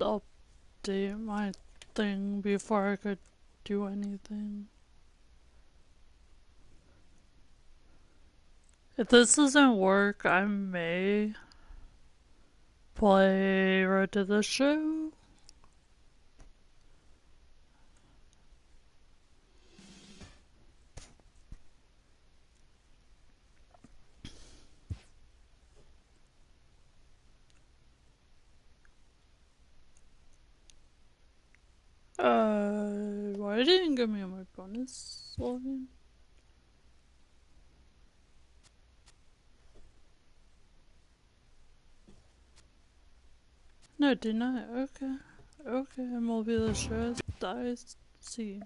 update my thing before I could do anything. If this doesn't work, I may play Road to the Show. Why didn't it give me my bonus login? No, it did not. Okay. Okay, MLB The Show. I see.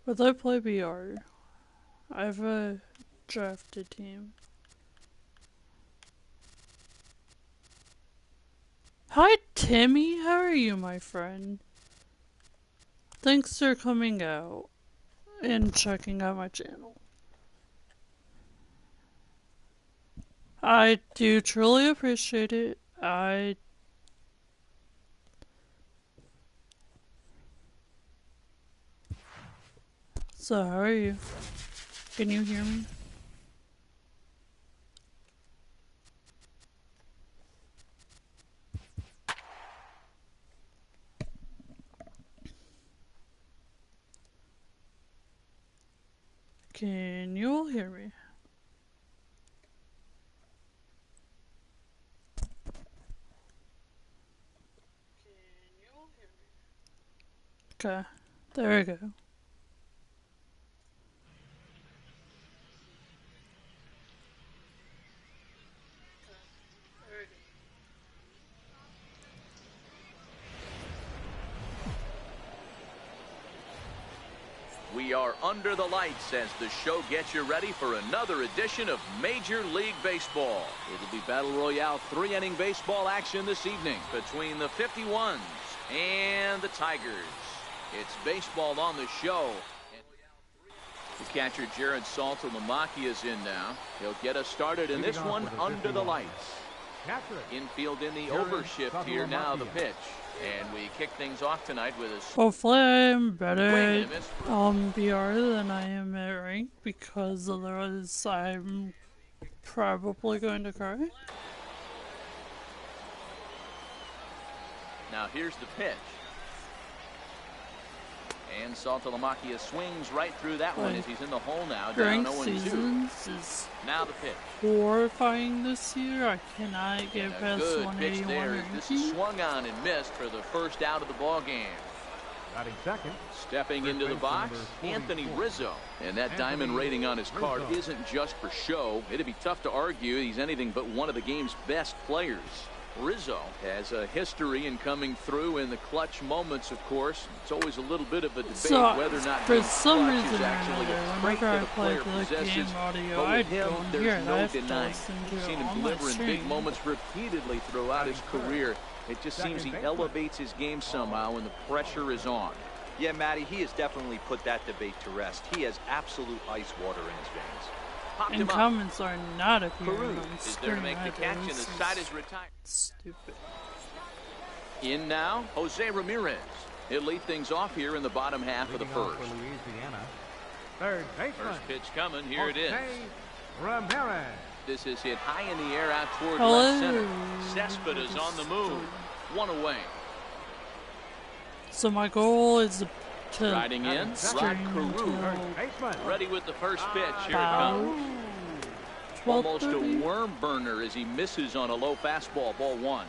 Would I play BR? I have a drafted team. Hi, Timmy. How are you, my friend? Thanks for coming out and checking out my channel. I do truly appreciate it. So, how are you? Can you hear me? Can you all hear me? Okay, there we go. We are under the lights as the show gets you ready for another edition of Major League Baseball. It'll be Battle Royale 3-inning baseball action this evening between the 51s and the Tigers. It's baseball on the show. The catcher Jared Saltalamacchia is in now. He'll get us started in this one under the lights. Infield in the overshift here now, the pitch. And we kick things off tonight with a... Hopefully I'm better at BR than I am at rank, because otherwise I'm probably going to cry. Now here's the pitch. And Saltalamacchia swings right through that one as he's in the hole now, down 0-2. Is now the pitch. Horrifying this year. I cannot get past 181 there. This is swung on and missed for the first out of the ball game. Batting second. Stepping into the box, Anthony Rizzo. And that diamond rating on his card isn't just for show. It'd be tough to argue he's anything but one of the game's best players. Rizzo has a history in coming through in the clutch moments, of course. It's always a little bit of a debate whether or not for some reason is actually a trait that a player possesses. Audio, but with him, there's no denying. We've We've seen him deliver in big moments repeatedly throughout his career. It just seems he elevates his game somehow when the pressure is on. Yeah, Matty, he has definitely put that debate to rest. He has absolute ice water in his veins. And comments are not appearing on is there to make the catch, and the side is retired. Stupid. In now, Jose Ramirez. He'll lead things off here in the bottom half of the first. Third baseman. First pitch coming. Here it is. Ramirez. This is hit high in the air out toward left center. Cespedes on the move. One away. So my goal is to riding in, Rod Carew, ready with the first pitch. Here it comes. Almost a worm burner as he misses on a low fastball, ball one.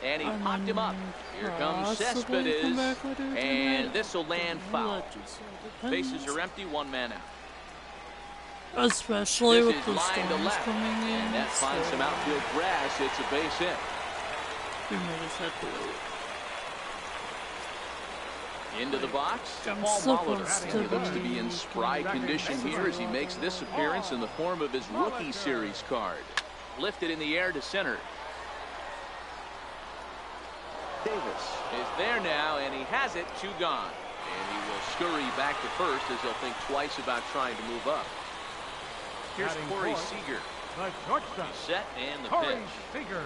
And he popped him up. Here comes Cespedes, and this will land foul. Bases are empty, one man out. Especially with the storms coming in. And that finds some outfield grass. It's a base hit. Into the box, Paul Molitor. He looks to be in spry condition here as he makes this appearance in the form of his rookie series card. Lifted in the air to center. Davis is there now, and he has it. 2 gone. And he will scurry back to first as he'll think twice about trying to move up. Here's Batting Corey fourth, Seager. The shortstop, Set and the Corey pitch. Seager.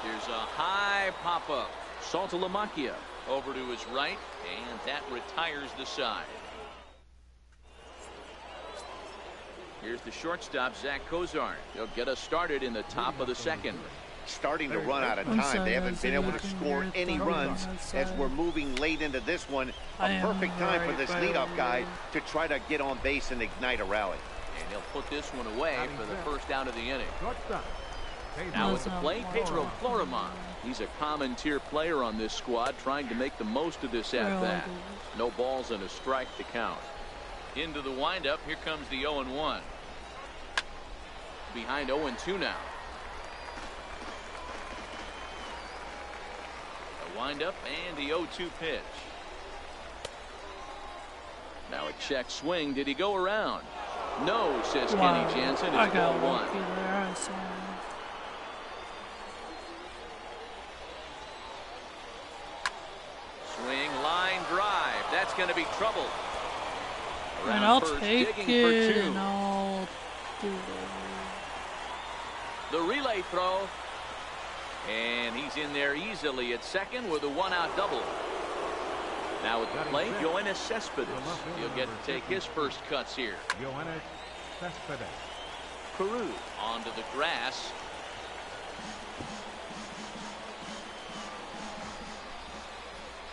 Here's a high pop-up. Saltalamacchia over to his right, and that retires the side. Here's the shortstop, Zach Cozart. He'll get us started in the top of the second. Starting to run out of I'm time. sorry, They haven't been able to I can score hear any thunder on runs that as side. we're moving late into this one. I A am perfect time for right this by leadoff over guy here. to try to get on base and ignite a rally. And he'll put this one away for the first out of the inning. Shortstop, Now Pedro at the plate, Pedro Florimon. He's a common tier player on this squad, trying to make the most of this at-bat. No balls and a strike to count. Into the windup, here comes the 0-1. Behind 0-2 now. The windup and the 0-2 pitch. Now a check swing. Did he go around? No, says Wow. Kenny Jansen. I It's got ball lucky 1. there. I saw him. Swing, line drive. That's going to be trouble. And Around I'll first, take digging it, for 2. and I'll do it. The relay throw. And he's in there easily at second with a 1-out double. Now at the plate, Yoenis Cespedes. He'll get to take his first cuts here. Yoenis Cespedes. Peru onto the grass.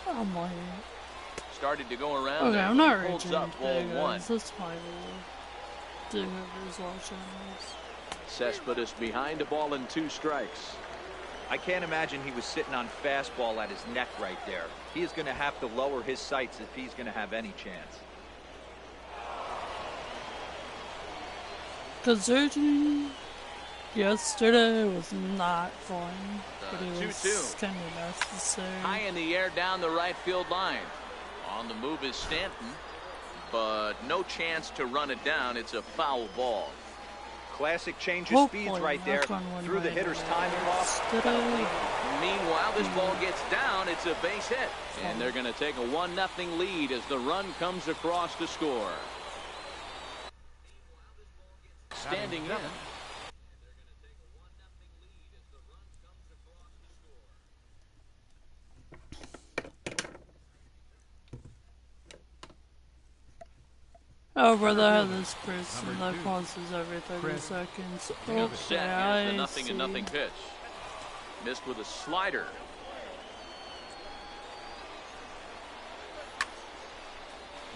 I'm like, Started to go around. okay, there, I'm but not he holds reaching up ball big 1. guys. That's my rule. Do whoever's watching this. Cespedes behind a ball and 2 strikes. I can't imagine he was sitting on fastball at his neck right there. He is going to have to lower his sights if he's going to have any chance. Considering yesterday was not fun, but it was 2-2. kind of necessary. High in the air down the right field line. On the move is Stanton, but no chance to run it down. It's a foul ball. Classic change of speeds Hopefully, right there. knock on wood, Threw the my hitter's bad. timing off. Yesterday, Meanwhile, this ball gets down. It's a base hit. And they're going to take a 1-0 lead as the run comes across to score. Standing in. I would rather have this person that pauses every 30 seconds. Okay, Set. I Here's the see. 0-0 pitch. Missed with a slider.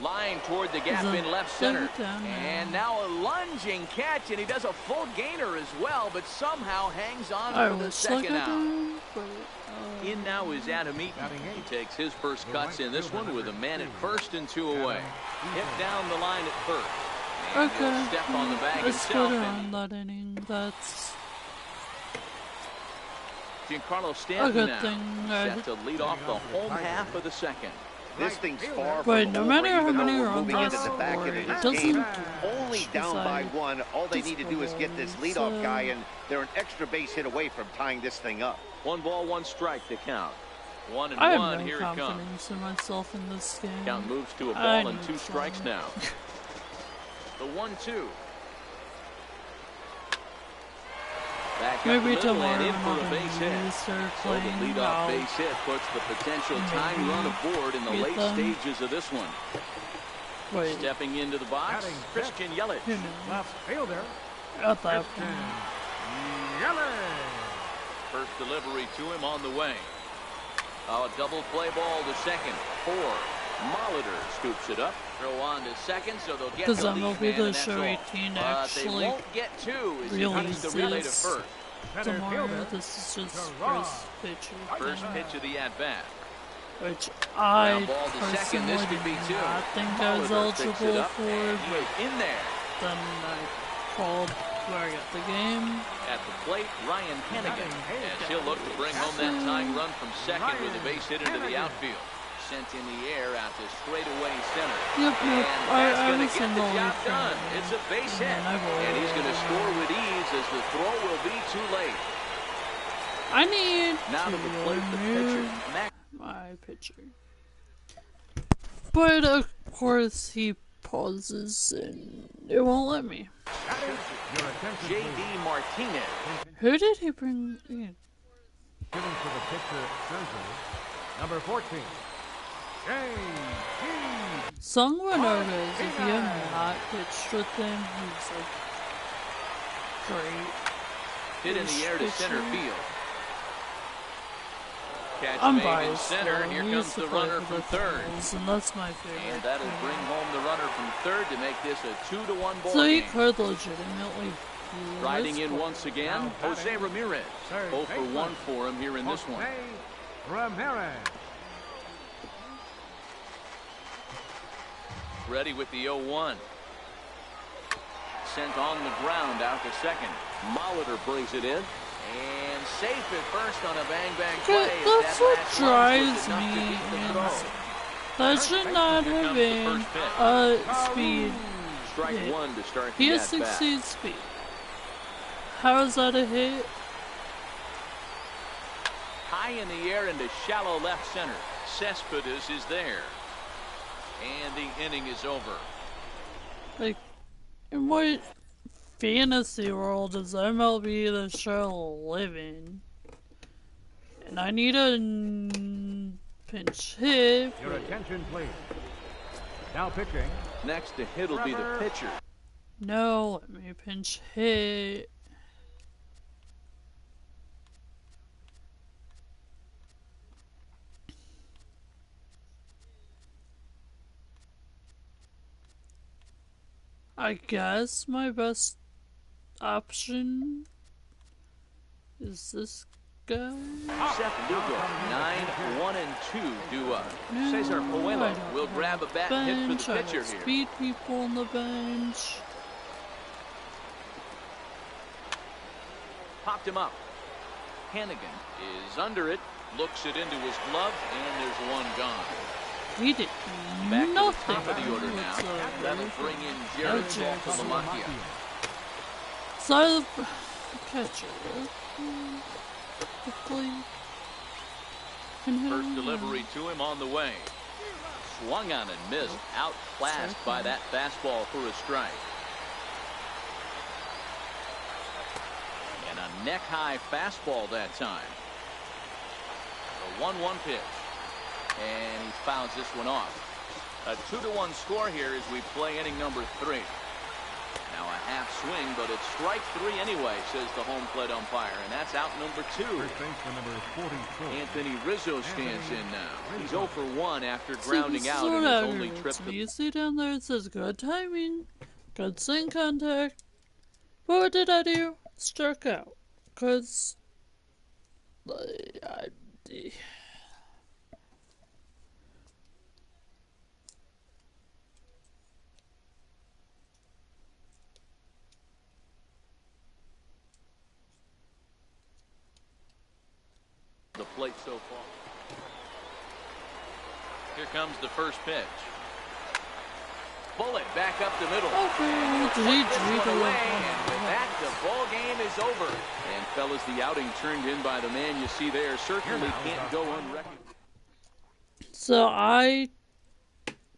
Line toward the gap in left center. And now a lunging catch, and he does a full gainer as well, but somehow hangs on I for the wish like second I out. did, but In now is Adam Eaton. He takes his first cuts in this one with a man at first and 2 away. Hit down the line at first. And he'll okay. step on the bag Let's himself. put it And on that inning. That's Giancarlo a Stanton good now thing. set to lead off the home half of the second. This thing's far But from no over, matter how even though many we're runs moving I into the back score, end of it this doesn't game. Only down by decide 1. All they need to do is get this leadoff so- guy, and they're an extra base hit away from tying this thing up. 1 ball, 1 strike to count. 1-1, I have no here it comes. confidence in myself in this game. Count moves to a I ball and need 2 strikes fun. now. The 1-2. Back up the Maybe middle tomorrow and in for a when base hit. we start So the playing, leadoff I'll base hit puts the potential tying run aboard in the get late them. stages of this one. wait, Stepping into the box, Batting Christian Yelich. you know, Left fielder, at that Christian point. Yelich. First delivery to him on the way. A double play ball to second. 4. Molitor scoops it up. Throw on to second, so they'll get Because the I'm lead gonna be man, the and that's show all. 18 But actually they won't get 2 as he cuts the relay to releases first. Center tomorrow. fielder, This is just Gerard. first pitch of First thing, pitch of the at-bat. which I Ground ball to second. This personally could be did 2. not think I was Molitor picks it eligible up, for, and he but is in there. then I called where I got the game. At the plate, Ryan Hennigan, as he'll look to bring home that tying run from second with a base hit into the outfield. Sent in the air out to straightaway center. Yep, And that's I going to was get in the the job lead done. for It's a base hit. and I And he's going to score with ease as the throw will be too late. I need Now to to replace the remove pitcher. Max my pitcher. But of course he pauses and it won't let me. Your attention, J.D. please. Martinez. Who did he bring in? Giving to the pitcher surgery. Number 14. J.D. Someone knows if you have not pitched with him, he's like great. Hit in the air to center Pitcher. field. Catch I'm made in biased. center, and here He comes used to the play runner for from the third. Cardinals, and that's my favorite. And that'll bring home the runner from third to make this a 2-1 ball So he game. could legitimately be Riding this in once again, Now Jose batting. Ramirez. Third 0 for baseman. 1 for him here in this one. Jose Ramirez. Ready with the 0-1. Sent on the ground out to second. Molitor brings it in. And safe at first on a bang-bang play. But as that's that what last drives run was me enough to beat the insane. throw. That should not Here have comes the been first pitch. speed. Strike hit. one to start He the has at-bat. 16 speed. How is that a hit? High in the air into shallow left center. Cespedes is there. And the inning is over. Like, in what fantasy world does MLB The Show live in? And I need a pinch hit. Your attention, please. Now pitching. Next to hit will be the Trevor. pitcher. No, let me pinch hit. I guess my best option is this guy. Seth Lugo, 9-1-2 do up. No, Cesar I Puello don't will have grab a bat and hit bench. for the I pitcher have here. speed people on the bench. Popped him up. Hannigan is under it, looks it into his glove, and there's one gone. He did Back nothing. to the top of the order now. whatsoever. That'll bring in Jared Oh, Jared Saltalamacchia. So the catcher quickly can hit First him. delivery to him on the way. Swung on and missed, outclassed by that fastball for a strike. And a neck-high fastball that time. A 1-1 pitch. And he fouls this one off. A 2-1 score here as we play inning number 3. Now a half swing, but it's strike 3 anyway, says the home plate umpire, and that's out number 2. First baseman number 44. Anthony Rizzo stands in now. He's 0 for 1 after See, grounding this is out in what his only aggravates trip me. to You see down there it says good timing, good swing contact. But what did I do? Struck out. Cause the plate so far. Here comes the first pitch. Bullet back up the middle. okay, Put this one away, and GG. with that, the ball game is over. And fellas, the outing turned in by the man you see there certainly can't go unrecognized. So I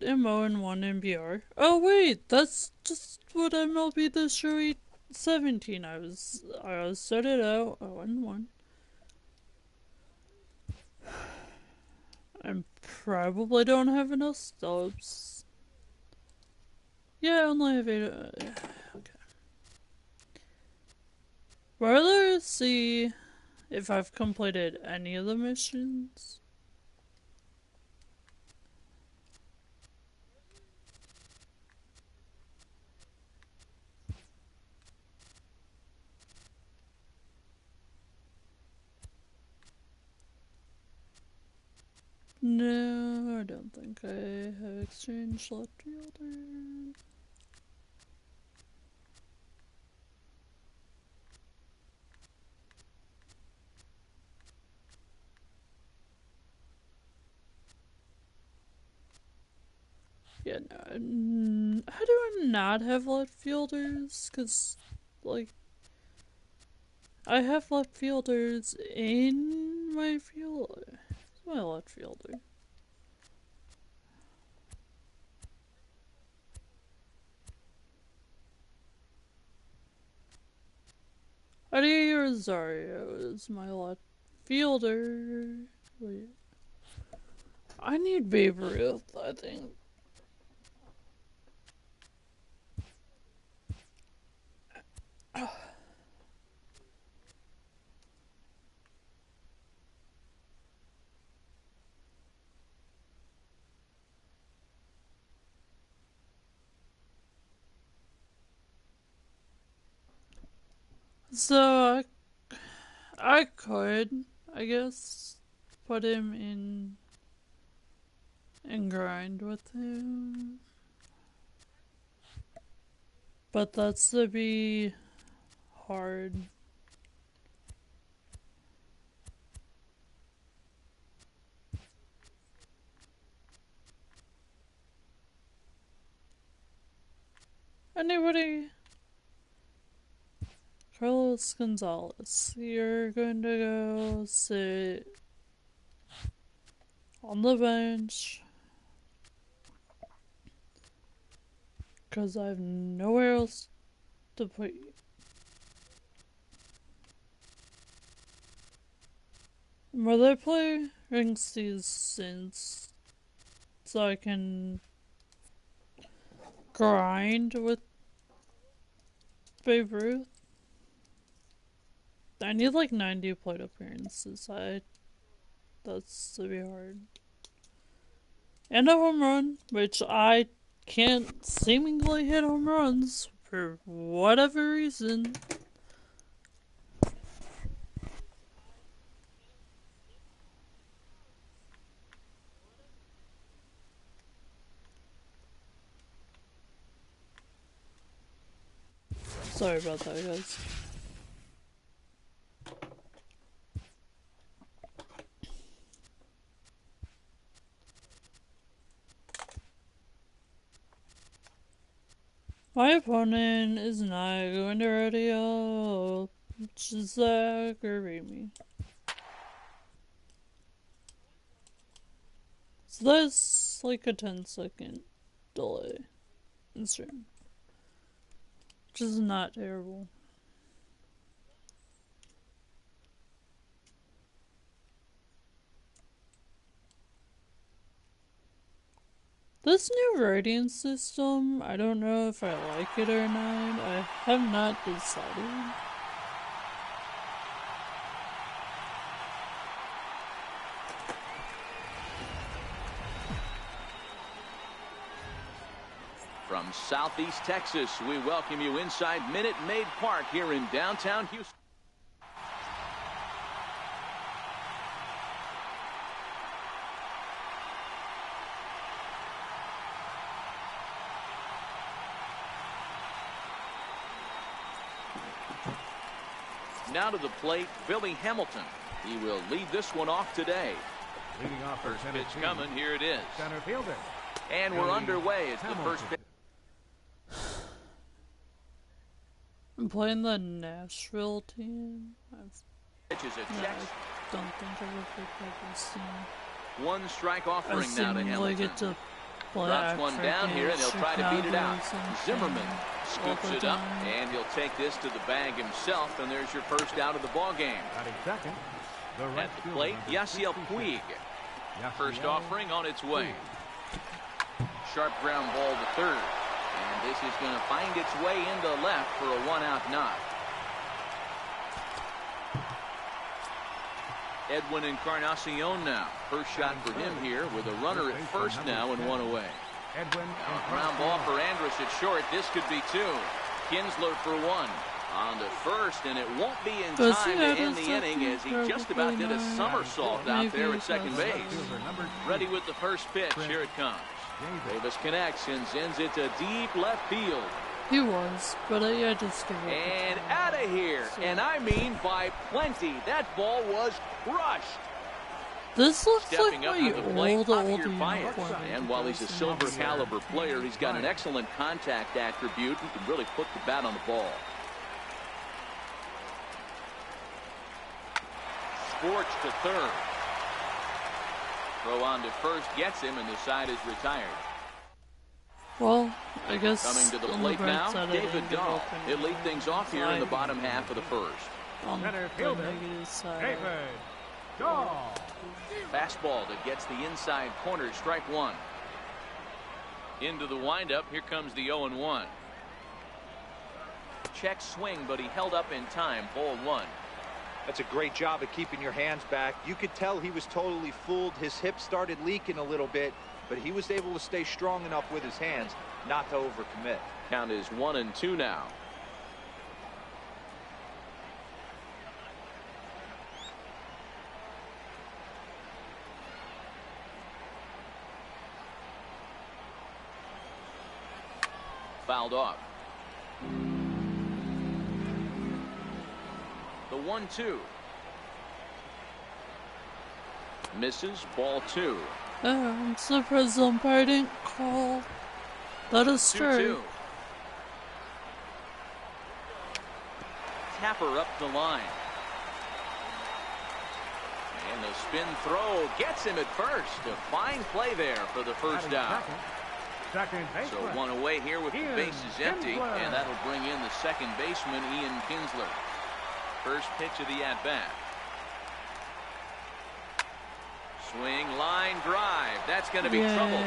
am 0-1 in BR. Oh wait, that's just what MLB The Show 17. I started out 0-1. I probably don't have enough stubs. Yeah, I only have 8. Yeah, okay. Rather see if I've completed any of the missions. No, I don't think I have exchanged left fielder. Yeah, no. How do I not have left fielders? Cause, like, I have left fielders in my fielder. My left fielder. Eddie Rosario is my left fielder. Wait. I need Babe Ruth, I think. So I could, I guess, put him in and grind with him. But that's to be hard. Anybody? Carlos Gonzalez, you're going to go sit on the bench. Because I have nowhere else to put you. Will I play ring seasons so I can grind with Babe Ruth? I need like 90 plate appearances. That's to be hard. And a home run, which I can't seemingly hit home runs for whatever reason. Sorry about that, guys. My opponent is not going to rodeo, which is aggravate me. So that's like a 10-second delay in stream, which is not terrible. This new rating system, I don't know if I like it or not. I have not decided. From Southeast Texas, we welcome you inside Minute Maid Park here in downtown Houston. Now to the plate, Billy Hamilton. He will lead this one off today. Leading off for First pitch Tennessee, coming, here it is. center fielder. And we're underway as the first pitch. I'm playing the Nashville team. Pitch is a check. I don't think I've ever played this team. One strike I offering now to seemingly Hamilton. get to play Drops one down here, and he'll try to beat it out. Zimmerman scoops it up, time. and he'll take this to the bag himself, and there's your first out of the ball game. Batting second, the right At the fielder, plate, number Yasiel 56. Puig. First Yasiel offering on its way. Sharp ground ball to third. And this is going to find its way into left for a one-out knock. Edwin Encarnacion now. First shot for him here with a runner at first now and one away. Edwin Now a ground ball for Andrus at short. This could be two. Kinsler for one. On to first, and it won't be in Does time he to have end a the inning as he second just about did a probably somersault not? out there Maybe at second he base. does. Ready with the first pitch. Here it comes. Davis connects and sends it to deep left field. He was, but I just gave up. And out of here. And I mean by plenty. That ball was crushed. This looks Stepping like up my to the plate, old Javier Baez. uniform. And while he's a silver caliber player, he's got an excellent contact attribute and can really put the bat on the ball. Sporch to third. Throw on to first gets him, and the side is retired. Well, I guess Coming to the on plate bright now, side, I David didn't give Dahl. up any He'll lead things off here in the driving. bottom half of the first. On the Center fielder, negative side. David Dahl. Fastball that gets the inside corner, strike one. Into the windup, here comes the 0-1. Check swing, but he held up in time, ball one. That's a great job of keeping your hands back. You could tell he was totally fooled. His hip started leaking a little bit, but he was able to stay strong enough with his hands not to overcommit. Count is 1-2 now. Fouled off. The 1-2. Misses, ball two. I'm surprised the umpire didn't call that a strike. 2-2. Tapper up the line. And the spin throw gets him at first. A fine play there for the first down. Second base. So one away here with the bases empty, and that'll bring in the second baseman, Ian Kinsler. First pitch of the at-bat. Swing, line, drive. That's going to be trouble.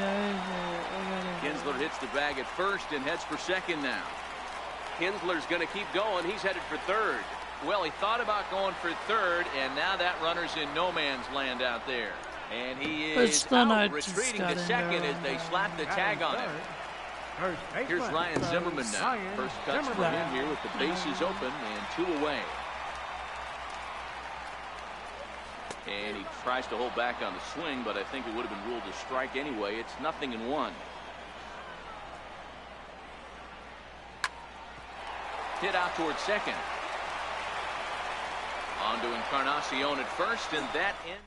Kinsler hits the bag at first and heads for second now. Kinsler's going to keep going. He's headed for third. Well, he thought about going for third, and now that runner's in no man's land out there. And he is out, retreating to second as they slap the tag on him. Here's Ryan Zimmerman now. First cuts for him here with the bases open and two away. And he tries to hold back on the swing, but I think it would have been ruled a strike anyway. It's 0-1. Hit out towards second. On to Encarnacion at first, and that ends.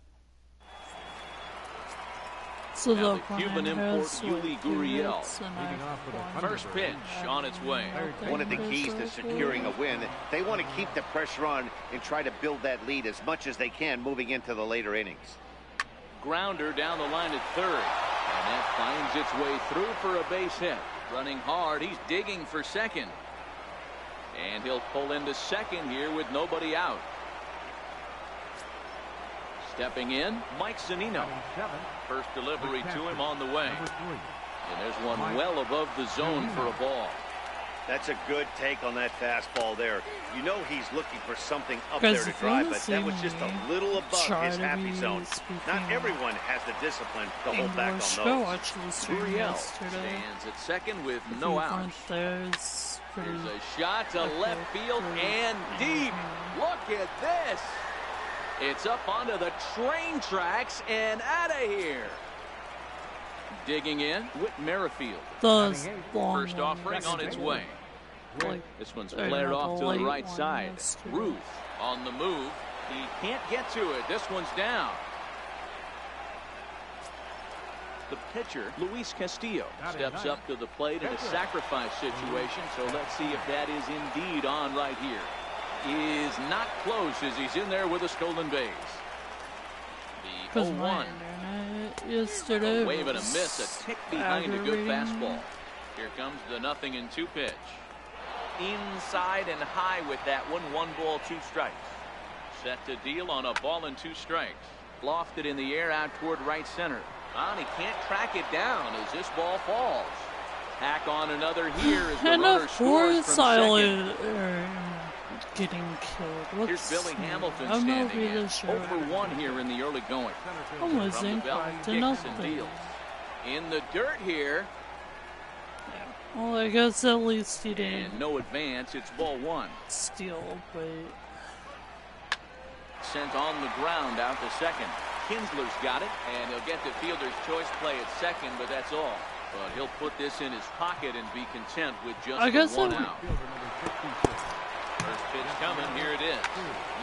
So Now the the Cuban import, Yuli Gurriel. Gurriel. First pitch on its way. One of the keys to securing a win, they want to keep the pressure on and try to build that lead as much as they can moving into the later innings. Grounder down the line at third. And that finds its way through for a base hit. Running hard, he's digging for second. And he'll pull into second here with nobody out. Stepping in, Mike Zunino. First delivery to him on the way. And there's one well above the zone for a ball. That's a good take on that fastball there. You know he's looking for something up there to drive, but that was just a little above his happy zone. Not everyone has the discipline to hold back on those. Gurriel stands at second with no outs. Here's a shot to left field and deep. Look at this. It's up onto the train tracks and out of here. Digging in, Whit Merrifield. First offering on its way. This one's flared off to the right side. Ruth on the move. He can't get to it. This one's down. The pitcher, Luis Castillo, steps up to the plate in a sacrifice situation. So let's see if that is indeed on right here. Is not close as he's in there with a stolen base. The 0-1. Yesterday A wave and a miss, a tick behind a good fastball. Here comes the 0-2 pitch. Inside and high with that one. 1 ball, 2 strikes. Set to deal on a ball and 2 strikes. Lofted in the air out toward right center. And he can't track it down as this ball falls. Tack on another here as the runner scores from second. Getting killed. Here's Billy Hamilton standing in. Over 1 here in the early going. Almost From the belt, kicks and deals. In the dirt here. Well, I guess at least he didn't. And no advance. It's ball 1. Steal, but sent on the ground out to second. Kinsler's got it, and he'll get the fielder's choice play at second, but that's all. But he'll put this in his pocket and be content with just 1 out. First pitch coming, here it is.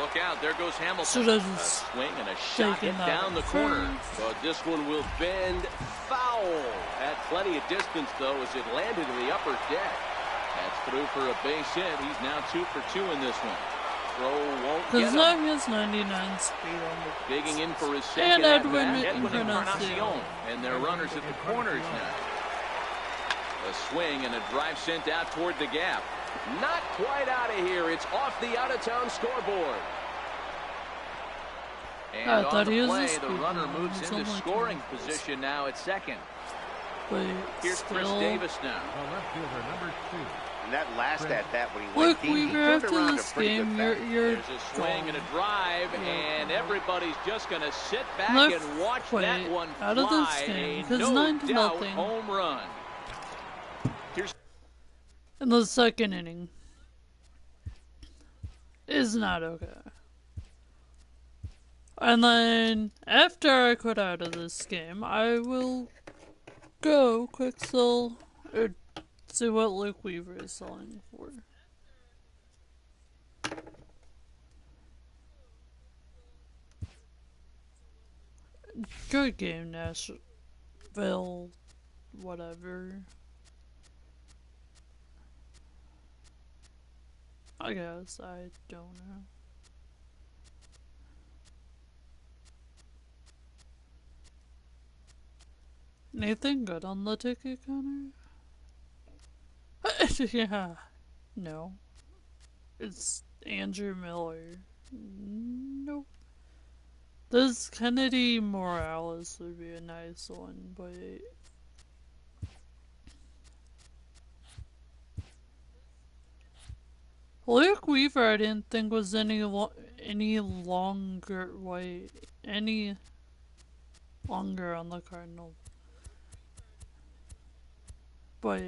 Look out, there goes Hamilton. A swing and a shot hit down the corner. But this one will bend foul. At plenty of distance, though, as it landed in the upper deck. That's through for a base hit. He's now 2 for 2 in this one. throw won't get Because him. now he has 99 speed on the Digging in for his second and at-bat, Edwin Encarnacion. And their runners at the corners now. A swing and a drive sent out toward the gap. Not quite out of here. It's off the out-of-town scoreboard. And I on thought the he was play, a the speed runner runner. moves He's into only scoring 20. position now at second. But Here's Chris still, Davis now. The left fielder, number 2. And that last at-bat when he Look, went deep, he Weaver, turned after around this a pretty game, good fast. you're There's a swing and a drive, and everybody's just going to sit back Left and watch foot that one out of this fly. game, A 'cause no 9-0. doubt home run. Here's in the second inning is not okay. And then, after I quit out of this game, I will go quick sell or see what Luke Weaver is selling for. Good game, Nashville, whatever. I guess, I don't know. Anything good on the ticket counter? Yeah. No. It's Andrew Miller. Nope. This Kennedy Morales would be a nice one, but... Luke Weaver I didn't think was any longer on the Cardinal. But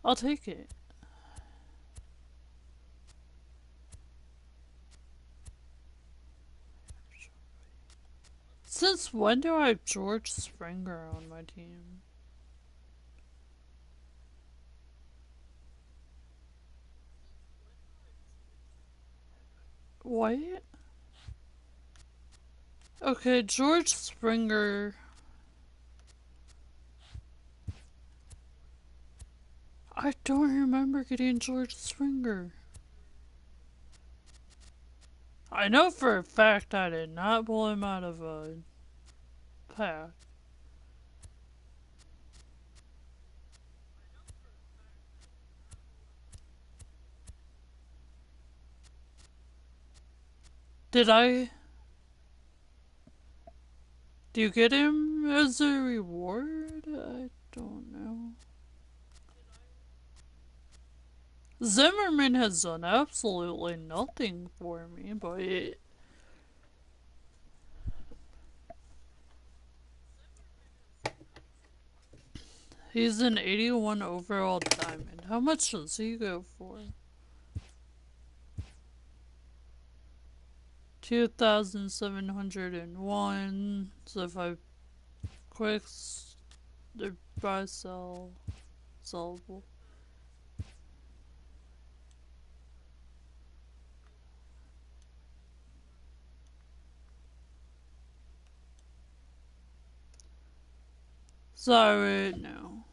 I'll take it. Since when do I have George Springer on my team? What? Okay, George Springer. I don't remember getting George Springer. I know for a fact I did not pull him out of a pack. Did I? Do you get him as a reward? I don't know. Zimmerman has done absolutely nothing for me, but he's an 81 overall diamond. How much does he go for? 2,701. So if I quick buy sellable. Sorry, no.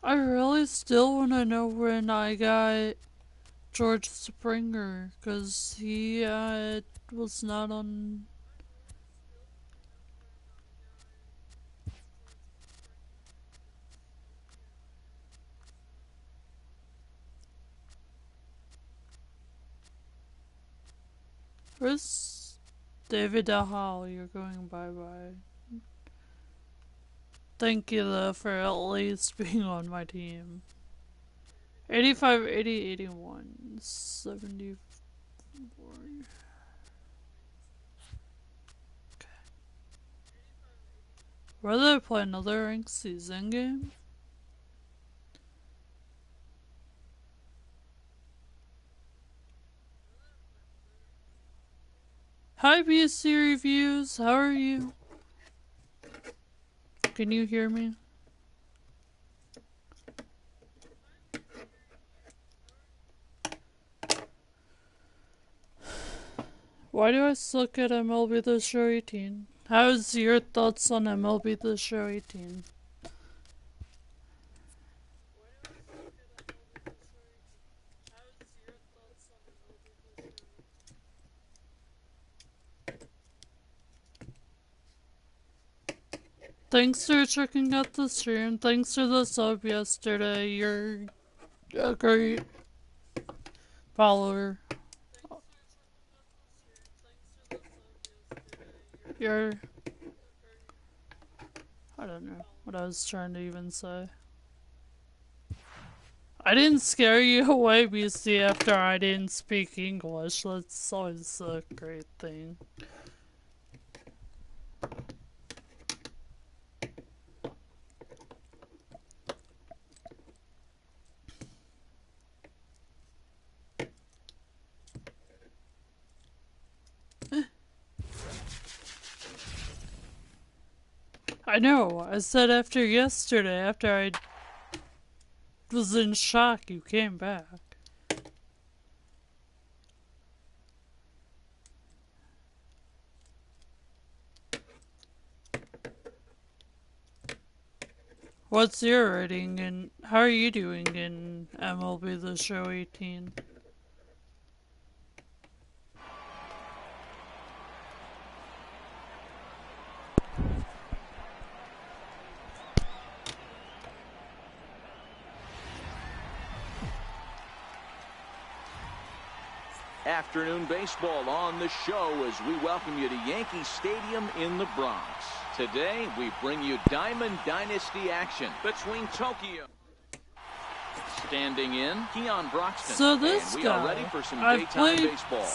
I really still want to know when I got George Springer, because he was not on... Where's David Dahal? You're going bye-bye. Thank you, though, for at least being on my team. 85, 80, 81, 74. Okay. Whether I play another ranked season game? Hi, BSC Reviews. How are you? Can you hear me? Why do I suck at MLB The Show 18? How's your thoughts on MLB The Show 18? Thanks for checking out the stream. Thanks for the sub yesterday. You're a great follower. I don't know what I was trying to even say. I didn't scare you away, BC, after I didn't speak English. That's always a great thing. I know, I said after yesterday, after I was in shock, you came back. What's your rating and how are you doing in MLB The Show 18? Afternoon baseball on the show as we welcome you to Yankee Stadium in the Bronx. Today we bring you Diamond Dynasty action between Tokyo. Standing in, Keon Broxton. So this and we guy, are ready for some I've daytime played baseball.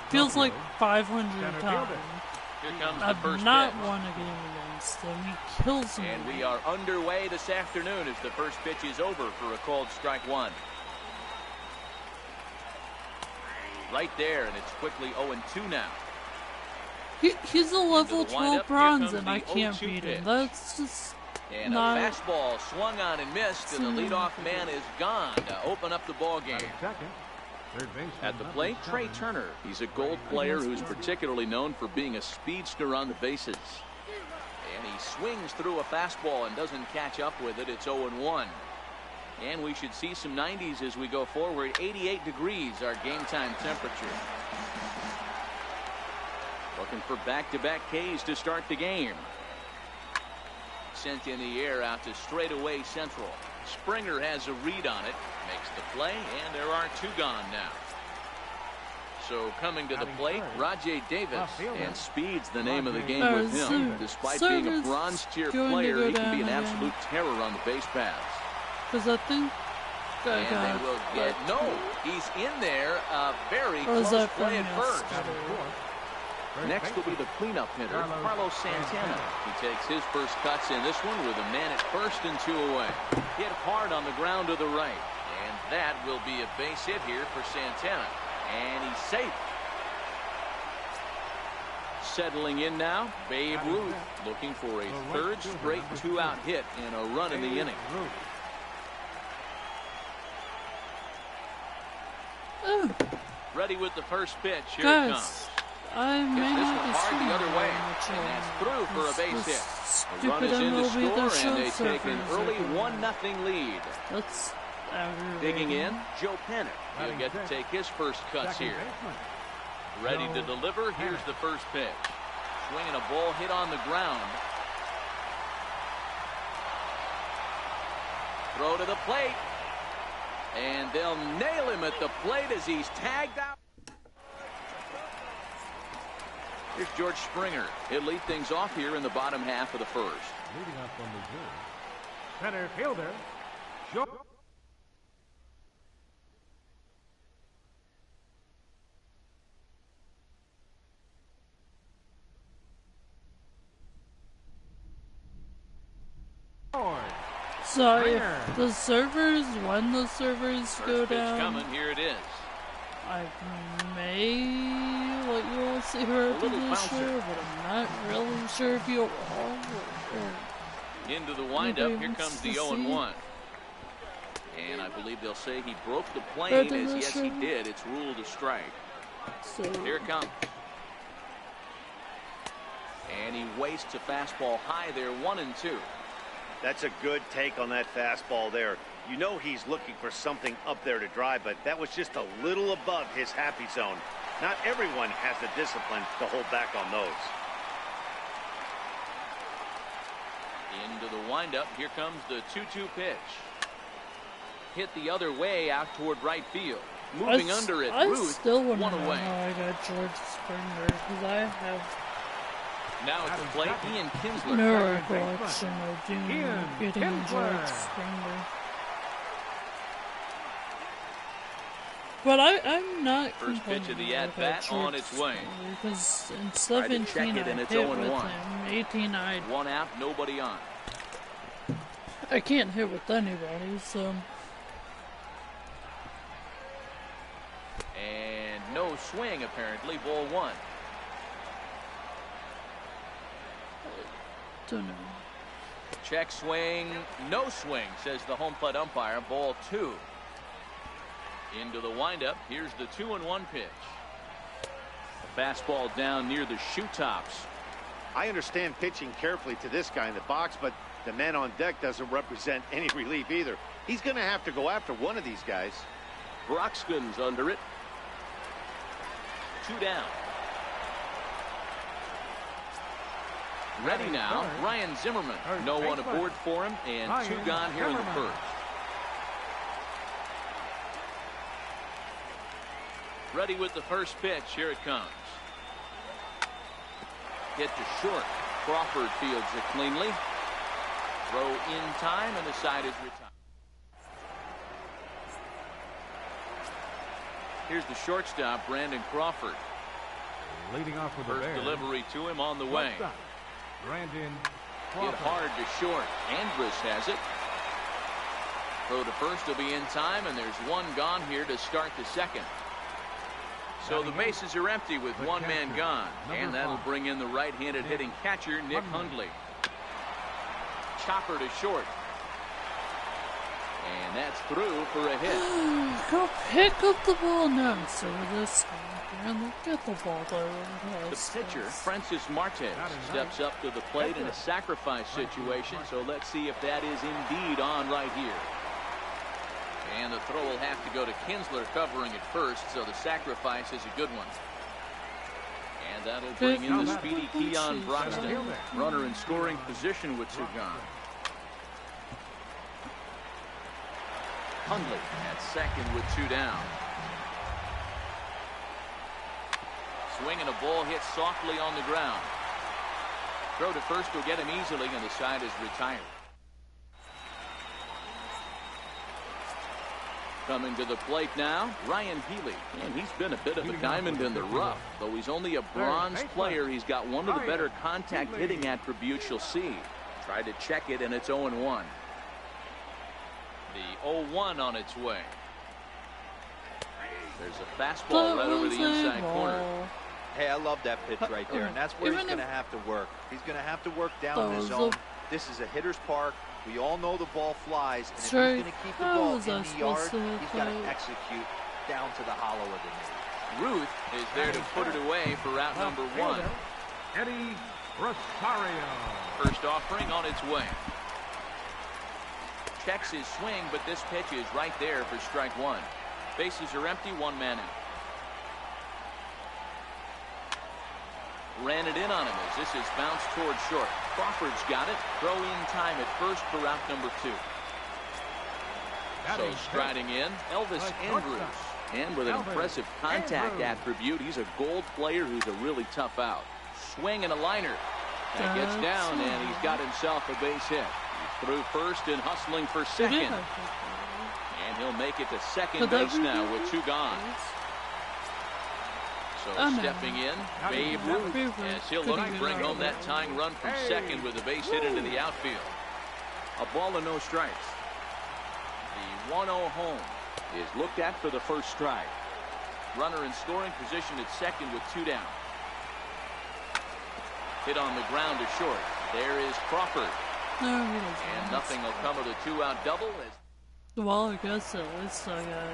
feels like 500 times. Here comes the I've first not pitch. won a game against him. He kills me. And we are underway this afternoon as the first pitch is over for a called strike one. Right there, and it's quickly 0-2 now. He's a level 12 bronze, and I can't 0-2 beat him. pitch. That's just And not... a fastball swung on and missed, and the leadoff man is gone to open up the ball game. At the plate, Trey Turner. He's a Gold player who's particularly known for being a speedster on the bases. And he swings through a fastball and doesn't catch up with it. It's 0-1. And we should see some 90s as we go forward. 88 degrees, our game time temperature. Looking for back-to-back Ks to start the game. Sent in the air out to straightaway central. Springer has a read on it. Makes the play, and there are two gone now. So coming to the plate, Rajay Davis. And speed's the name of the game with him. Despite being a bronze tier player, he can be an absolute terror on the base paths. Because I think and they will get he's in there. Very close play at first. Next will be the cleanup hitter, Carlos Santana. He takes his first cuts in this one with a man at first and two away. Hit hard on the ground to the right, and that will be a base hit here for Santana, and he's safe. Settling in now, Babe Ruth, looking for a third straight two-out hit and a run in the inning. Ready with the first pitch. Here it comes. I may this not one be hard the other way, much and that's through for a base hit. The run stupid is in to MLB score, and they The take an Show early servers. 1-0 lead. That's Digging in, Joe Penner. He'll get to take his first cuts here. Ready to deliver. Here's the first pitch. Swinging a ball hit on the ground. Throw to the plate. And they'll nail him at the plate as he's tagged out. Here's George Springer. He'll lead things off here in the bottom half of the first. Leading up on the zone. Center fielder. Short. So if the servers, when the servers go First pitch down, coming. Here it is. I may let you all see her after little this bouncer. show, but I'm not really sure if you'll all Into the windup. Here wants comes the to 0-1. And I believe they'll say he broke the Right plane, to as the yes he show. did. It's ruled a strike. so Here it comes. And he wastes a fastball high there, 1-2. That's a good take on that fastball there. You know he's looking for something up there to drive, but that was just a little above his happy zone. Not everyone has the discipline to hold back on those. Into the windup. Here comes the 2-2 pitch. Hit the other way out toward right field. Moving under it, Ruth, I still want to know away. how I got George Springer, because I have now at the plate, Ian Kinsler. no recollection of getting George Springer. But I'm not First pitch of the at-bat on its way. Because in Tried to 17 check it, I and it's hit 0-1. with him. 18 I One out, nobody on. can't hit with anybody, so... And no swing, apparently. Ball 1. Don't know. Check swing, no swing, says the home plate umpire. Ball 2. Into the windup. Here's the 2-1 pitch. A fastball down near the shoe tops. I understand pitching carefully to this guy in the box, but the man on deck doesn't represent any relief either. He's going to have to go after one of these guys. Broxton's under it. 2 down. Ready now, Ryan Zimmerman. No one aboard for him, and 2 gone here in the first. Ready with the first pitch. Here it comes. Hit to short. Crawford fields it cleanly. Throw in time, and the side is retired. Here's the shortstop, Brandon Crawford. Leading off with the First delivery to him on the way. Brandon Hit hard to short. Andrus has it. Throw to first will be in time, and there's 1 gone here to start the second. So the bases are empty with 1 man gone, and that'll bring in the right-handed hitting catcher, Nick Hundley. Chopper to short. And that's through for a hit. Go pick up the ball now, sir. This guy, man, get the ball there. The pitcher, Francis Martes, steps up to the plate in a sacrifice situation, so let's see if that is indeed on right here. And the throw will have to go to Kinsler covering it first, so the sacrifice is a good one. And that'll bring in the speedy Keon Broxton. Runner in scoring position with 2 gone. Hundley at second with 2 down. Swing and a ball hit softly on the ground. Throw to first will get him easily, and the side is retired. Coming to the plate now, Ryan Healy. And he's been a bit of a diamond in the rough. Though he's only a bronze player, he's got one of the better contact hitting attributes you'll see. Tried to check it, and it's 0-1. The 0-1 on its way. There's a fastball right over the inside corner. Hey, I love that pitch right there, and that's where he's going to have to work. He's going to have to work down the zone. This is a hitter's park. We all know the ball flies, and if he's going to keep the ball in the yard, he's got to execute down to the hollow of the knee. Ruth is there to put it away for route number 1. Eddie Rosario. First offering on its way. Checks his swing, but this pitch is right there for strike 1. Bases are empty, 1 man out. Ran it in on him as this is bounced towards short. Crawford's got it. Throw in time at first for route number 2. So striding in, Elvis Andrus. And with an impressive contact attribute, he's a gold player who's a really tough out. Swing and a liner. That gets down, and he's got himself a base hit. He's through first and hustling for second. And he'll make it to second base now with 2 gone. So stepping in, Babe Ruth, as he'll look to bring home that tying run from second with a base hit into the outfield. A ball and no strikes. The 1-0 home is looked at for the first strike. Runner in scoring position at second with 2 down. Hit on the ground to short. There is Crawford. And nothing will come of the 2-out double. Well, I guess at least I got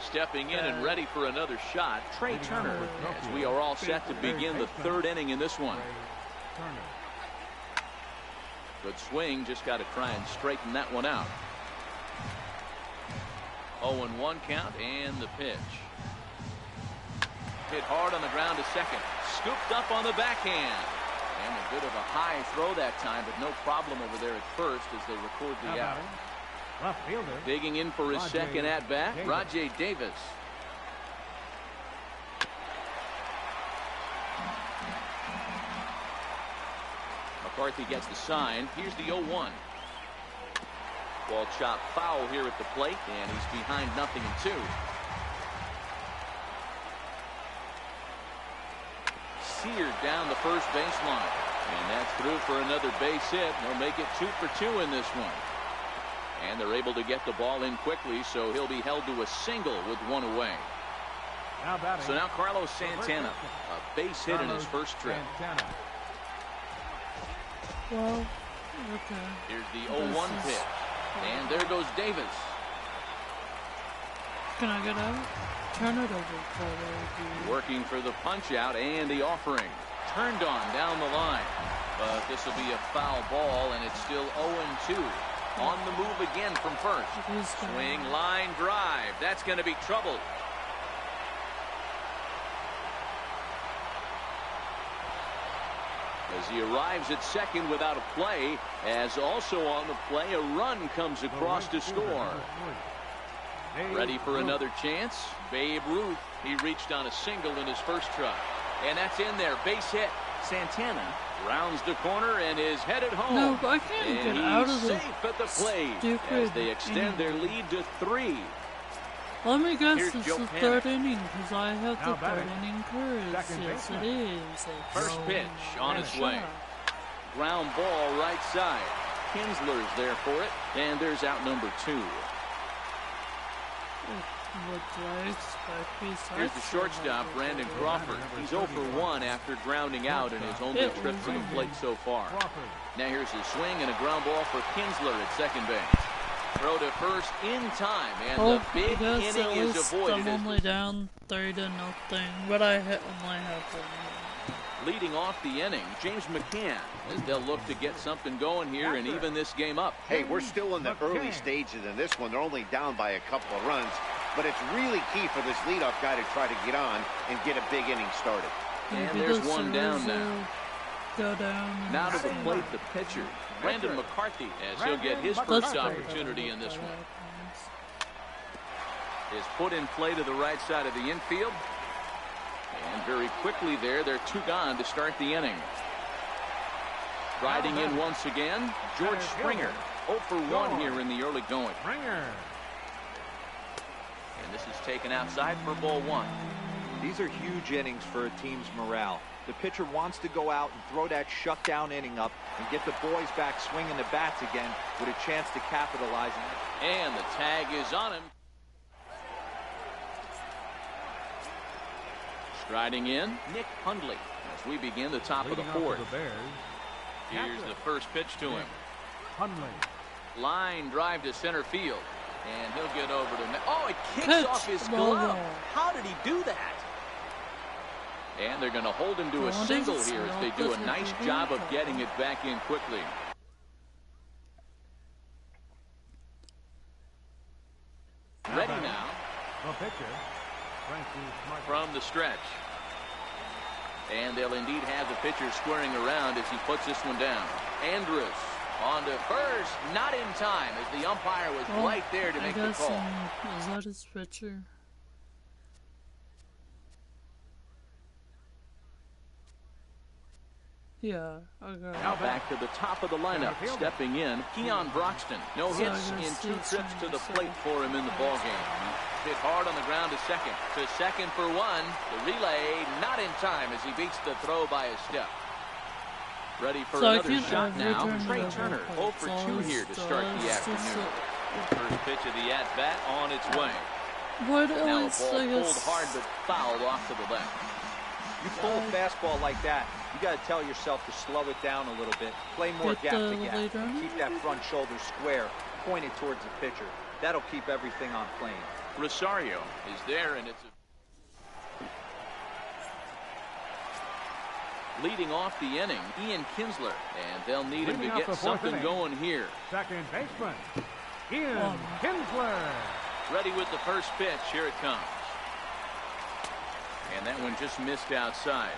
Stepping in and ready for another shot, Trey Turner, as we are all set to begin the third inning in this one. Good swing, just got to try and straighten that one out. 0-1 count and the pitch. Hit hard on the ground to second. Scooped up on the backhand. And a bit of a high throw that time, but no problem over there at first as they record the out. Left fielder. Digging in for his second at-bat, Rajai Davis. McCarthy gets the sign. Here's the 0-1. Ball chopped foul here at the plate, and he's behind 0-2. Seared down the first baseline. And that's through for another base hit. They'll make it 2 for 2 in this one. And they're able to get the ball in quickly, so he'll be held to a single with one away. So now Carlos Santana, a base hit in his first trip. Well, okay. Here's the 0-1 pitch. And there goes Davis. Can I get out? Turn it over. Working for the punch out and the offering. Turned on down the line. But this will be a foul ball, and it's still 0-2. On the move again from first. Swing, line, drive. That's going to be trouble. As he arrives at second without a play, as also on the play, a run comes across to score. Ready for another chance? Babe Ruth. He reached on a single in his first try. And that's in there. Base hit. Santana rounds the corner and is headed home. No, but I can't get out of the safe at the plate as they extend their lead to 3. Let me guess it's the third inning because I have the third inning curse. Yes, it is. First pitch on its way. Ground ball right side. Kinsler's there for it, and there's out number 2. Here's the shortstop, Brandon Crawford. He's 0 for 1 after grounding out in his only trip to the plate so far. Now here's his swing and a ground ball for Kinsler at second base. Throw to first in time, and the big inning is avoided. I'm only down 3-0, but I only have 1. Leading off the inning, James McCann, as they'll look to get something going here and even this game up. Hey, we're still in the early stages in this one. They're only down by a couple of runs, but it's really key for this leadoff guy to try to get on and get a big inning started. And there's one down now. Go down. Now to the plate, the pitcher, Brandon McCarthy, as he'll get his first opportunity in this one. Is put in play to the right side of the infield. And very quickly there, they're 2 gone to start the inning. Riding in once again, George Springer. 0 for 1 here in the early going. And this is taken outside for ball 1. These are huge innings for a team's morale. The pitcher wants to go out and throw that shutdown inning up and get the boys back swinging the bats again with a chance to capitalize on it. And the tag is on him. Striding in, Nick Hundley as we begin the top of the 4th. Here's the first pitch to him. Line drive to center field. And he'll get over to... Oh, it kicks off his glove. How did he do that? And they're going to hold him to a single here as they do a nice job of getting it back in quickly. Ready now. From the stretch. And they'll indeed have the pitcher squaring around as he puts this one down. Andrus on to first, not in time as the umpire was right there to make the call. Is that his pitcher? Yeah, okay. Now back to the top of the lineup, stepping in, Keon Broxton. No hits in 2 trips to the plate for him in the ballgame. Hit hard on the ground to second for 1. The relay not in time as he beats the throw by a step. Ready for another shot now. Trey Turner, 0 for 2 here to start the afternoon. First pitch of the at-bat on its way. Now a ball pulled hard but fouled off to the left. You pull a fastball like that, you got to tell yourself to slow it down a little bit. Play more gap to gap. Keep that front shoulder square, pointed towards the pitcher. That'll keep everything on plane. Rosario is there, and it's leading off the inning, Ian Kinsler, and they'll need him to get something going here. Second baseman, Ian Kinsler. Ready with the first pitch. Here it comes. And that one just missed outside.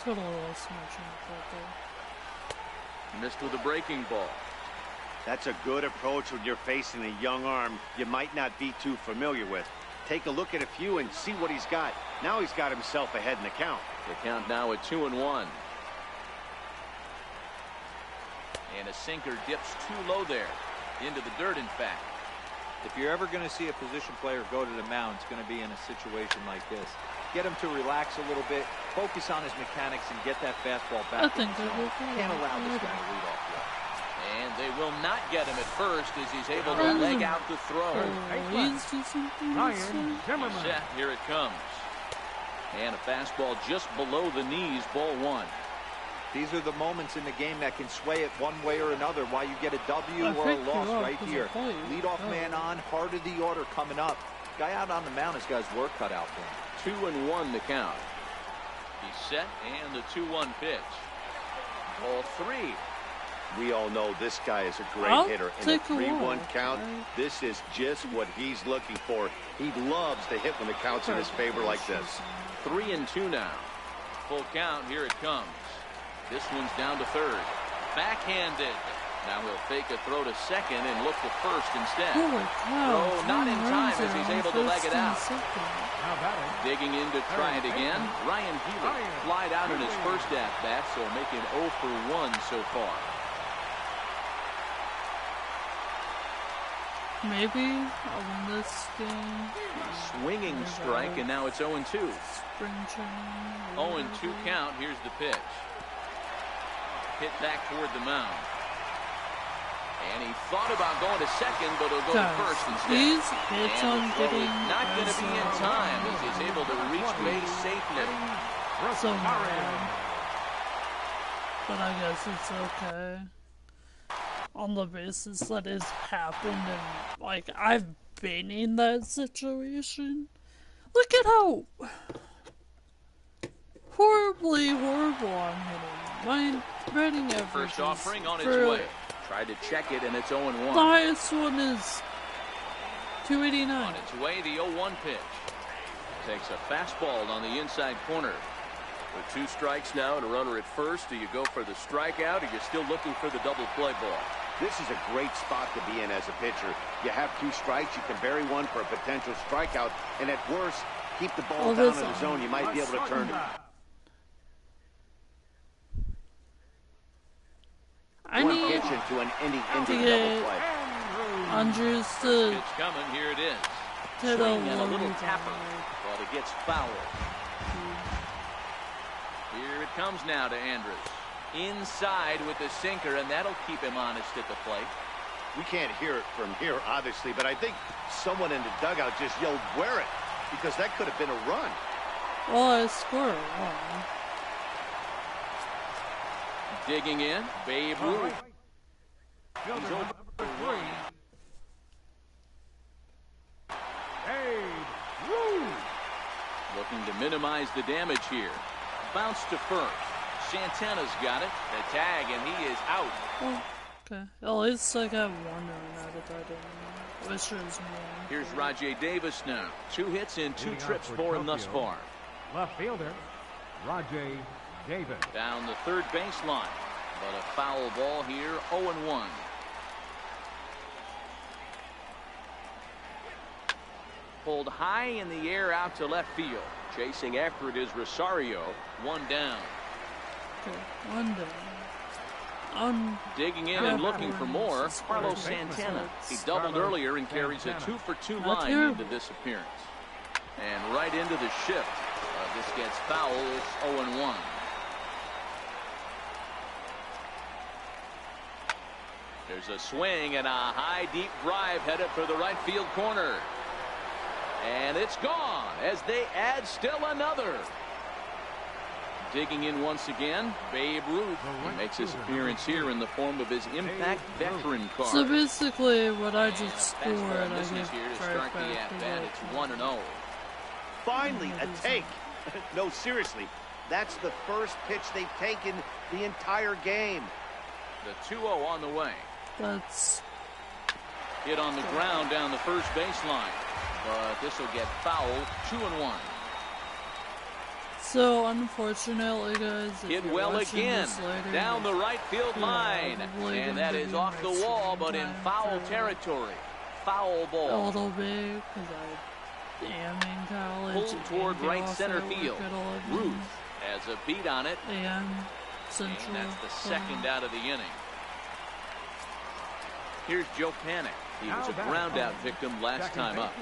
Got a little smudging right there. Missed with a breaking ball. That's a good approach when you're facing a young arm you might not be too familiar with. Take a look at a few and see what he's got. Now he's got himself ahead in the count. The count now at 2-1. And a sinker dips too low there. Into the dirt, in fact. If you're ever going to see a position player go to the mound, it's going to be in a situation like this. Get him to relax a little bit, focus on his mechanics, and get that fastball back. I think they will. Can't allow this guy to lead off play. And they will not get him at first as he's able to leg out the throw. Please do something. Ryan Zimmerman. Set, here it comes. And a fastball just below the knees, ball one. These are the moments in the game that can sway it one way or another, why you get a W or a loss right here. Leadoff man on, heart of the order coming up. Guy out on the mound has got his work cut out for him. 2-1 the count. He's set, and the 2-1 pitch. Ball three. We all know this guy is a great hitter. In a 3-1 count, this is just what he's looking for. He loves to hit when the count's in his favor like this. 3-2 now. Full count, here it comes. This one's down to third. Backhanded. Now he'll fake a throw to second and look to first instead. Throw not in time as he's able to leg it out. Digging in to try it again. Ryan Healy flied out in his first at-bat, so making 0 for 1 so far. Maybe on this game. Swinging strike, and now it's 0-2. Spring training. 0-2 count. Here's the pitch. Hit back toward the mound. And he thought about going to second, but he'll go to first instead. These hits on getting not going to be in time as he's able to reach base safely. So mad. But I guess it's okay. On the basis that it's happened and like I've been in that situation. Look at how horribly horrible I'm hitting. My batting average First offering on its way. Tried to check it and it's 0-1. The highest one is 289. On its way, the 0-1 pitch. Takes a fastball on the inside corner. With 2 strikes now and a runner at first, do you go for the strikeout or you're still looking for the double play ball? This is a great spot to be in as a pitcher. You have 2 strikes, you can bury one for a potential strikeout, and at worst, keep the ball down in the zone. You might be able to turn it. I need pitch into an inning to get Andrews to Pitch coming, here it is. To Swing and a little tapper, but it gets foul. Here it comes now to Andrus. Inside with the sinker, and that'll keep him honest at the plate. We can't hear it from here, obviously, but I think someone in the dugout just yelled, "Wear it," because that could have been a run. Well, I scored one. Digging in, Babe Ruth. Fielder number 3. Babe Ruth. Looking to minimize the damage here. Bounce to first. Santana's got it. The tag, and he is out. Oh, okay. At least I got one run out of that inning. Wish there was more. Here's Rajay Davis now. 2 hits and 2 trips for him thus far. Left fielder, Rajay Davis. Down the third baseline. But a foul ball here, 0-1. Pulled high in the air out to left field. Chasing after it is Rosario. 1 down. Okay, 1 down. Digging in and looking for more, Carlos Santana. He doubled earlier and carries a 2 for 2 line into this appearance. And right into the shift. This gets foul. It's 0-1. There's a swing and a high deep drive headed for the right field corner. And it's gone as they add still another. Digging in once again, Babe Ruth. He makes his appearance here in the form of his Impact Veteran card. So basically, what I just scored, I give here to start the at-bat. It's 1-0. Finally, a take. No, seriously, that's the first pitch they've taken the entire game. The 2-0 on the way. That's hit on the ground down the first baseline, but this will get fouled. 2-1. So unfortunately, guys, hit well again later, down the right field line, and that is off the wall, but in foul territory. Foul ball. A little bit because I am in college. Pulled toward right center field. Ruth has a beat on it, and Central. And that's the second out of the inning. Here's Joe Panik. He was a ground-out victim last time up.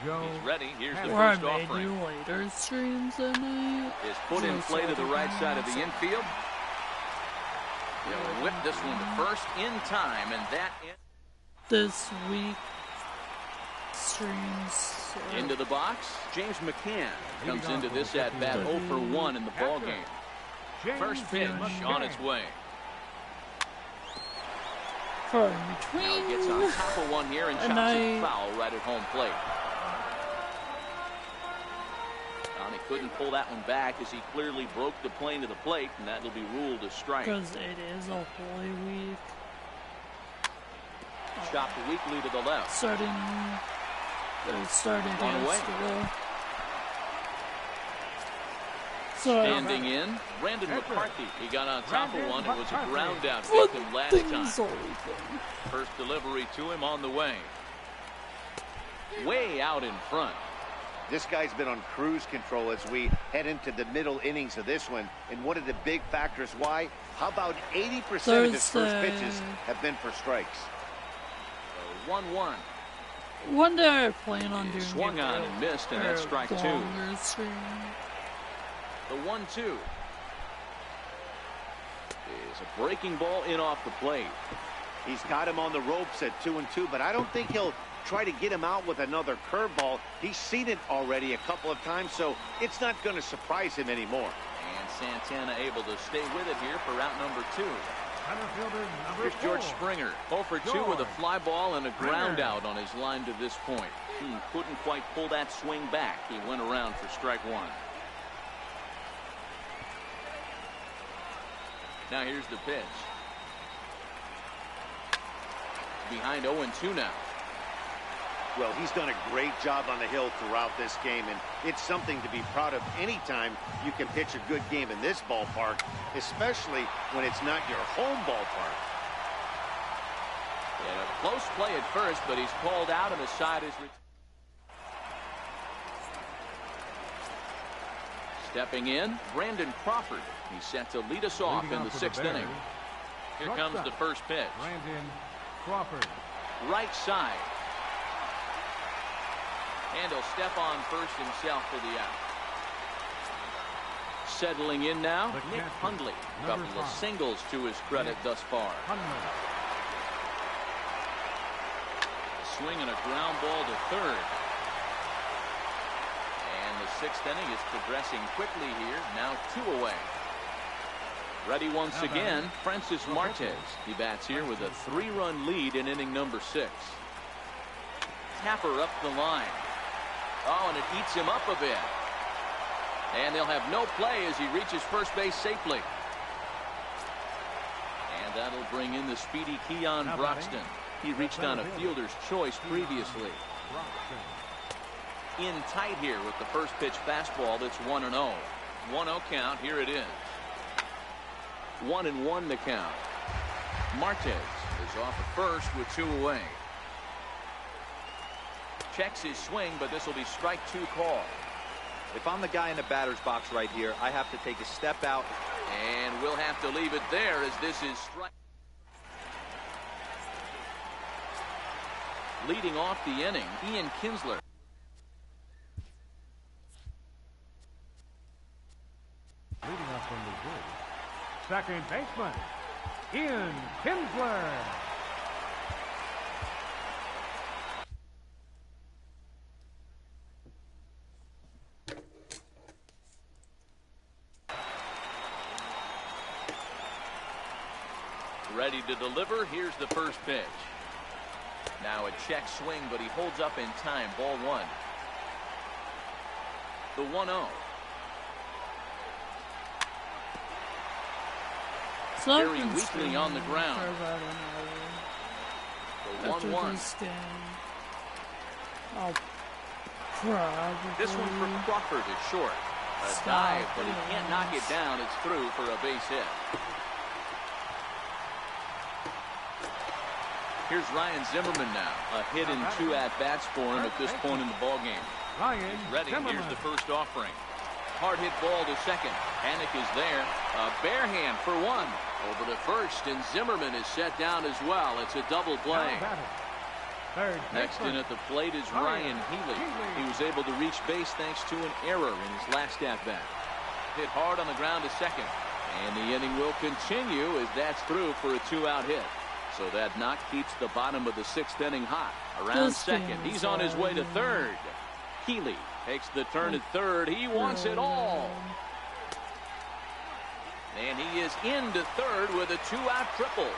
He's ready. Here's the first offering. Later streams at night. Is put in play to the right side of the infield. He'll whip this one to first in time, and that this week streams into the box. James McCann comes into this at bat 0 for 1 in the ball game. First pitch on its way. For between. Now gets on top of one here and chops it foul right at home plate. He couldn't pull that one back as he clearly broke the plane to the plate, and that will be ruled a strike. Because it is a Holy Week. Chopped weakly to the left. Starting one away. Standing in, Brandon McCarthy. He got on top of one. It was a ground out victim last time. First delivery to him on the way. Way out in front. This guy's been on cruise control as we head into the middle innings of this one. And one of the big factors why, how about 80% of his first pitches have been for strikes? 1-1. One day I plan on doing swung on and missed, and that's strike 2. The 1-2 is a breaking ball in off the plate. He's got him on the ropes at 2-2, but I don't think he'll try to get him out with another curveball. He's seen it already a couple of times, so it's not going to surprise him anymore. And Santana able to stay with it here for route number 2. Here's George Springer, 0 for 2 with a fly ball and a ground out on his line to this point. Couldn't quite pull that swing back. He went around for strike 1. Now here's the pitch. Behind 0-2 now. Well, he's done a great job on the hill throughout this game, and it's something to be proud of anytime you can pitch a good game in this ballpark, especially when it's not your home ballpark. He had a close play at first, but he's called out and the side is stepping in, Brandon Crawford. He's set to lead us off in the 6th inning. Here comes the first pitch. Brandon Crawford. Right side. And he'll step on first himself for the out. Settling in now, Nick Hundley. A couple of singles to his credit thus far. Swing and a ground ball to third. And the 6th inning is progressing quickly here. Now 2 away. Ready once again, Francis Martes. He bats here with a 3-run lead in inning number 6. Tapper up the line. Oh, and it eats him up a bit. And they'll have no play as he reaches first base safely. And that'll bring in the speedy Keon Broxton. He reached on a fielder's choice previously. In tight here with the first pitch fastball that's 1-0. 1-0 count. Here it is. 1-1 the count. Martes is off at first with 2 away. Checks his swing, but this will be strike 2 call. If I'm the guy in the batter's box right here, I have to take a step out. And we'll have to leave it there as this is strike. Leading off the inning, Ian Kinsler. Leading off from the good. Second baseman, Ian Kinsler. Ready to deliver. Here's the first pitch. Now a check swing, but he holds up in time. Ball one. The 1-0. Very weakly on the ground. The 1-1. Oh, probably. This one for Crawford is short. A dive, but he can't knock it down. It's through for a base hit. Here's Ryan Zimmerman now. A hit and 2 at-bats for him at this point in the ballgame. He's ready. Here's the first offering. Hard hit ball to second. Panik is there. A bare hand for 1. Over to first, and Zimmerman is set down as well. It's a double play. Next in at the plate is Ryan Healy. He was able to reach base thanks to an error in his last at-bat. Hit hard on the ground to second. And the inning will continue as that's through for a 2-out hit. So that knock keeps the bottom of the 6th inning hot. Around second. He's on his way to third. Healy takes the turn at third. He wants it all. And he is into third with a 2-out triple.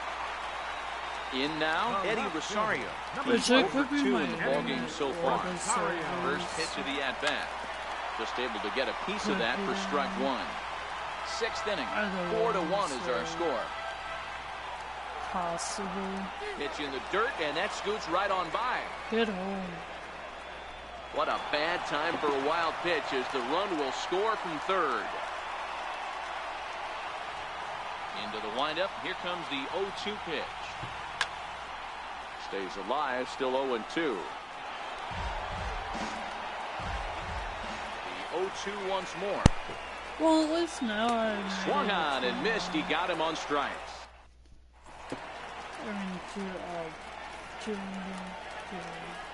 In now, Eddie Rosario. He's over 2 in the ballgame so far. First pitch of the at-bat. Just able to get a piece of that for strike 1. 6th inning. 4-1 is our score. Possible. Pitch in the dirt, and that scoots right on by. Get home. What a bad time for a wild pitch as the run will score from third. Into the windup. Here comes the 0-2 pitch. Stays alive, still 0-2. The 0-2 once more. Well, at least now I swung on and missed. He got him on strikes.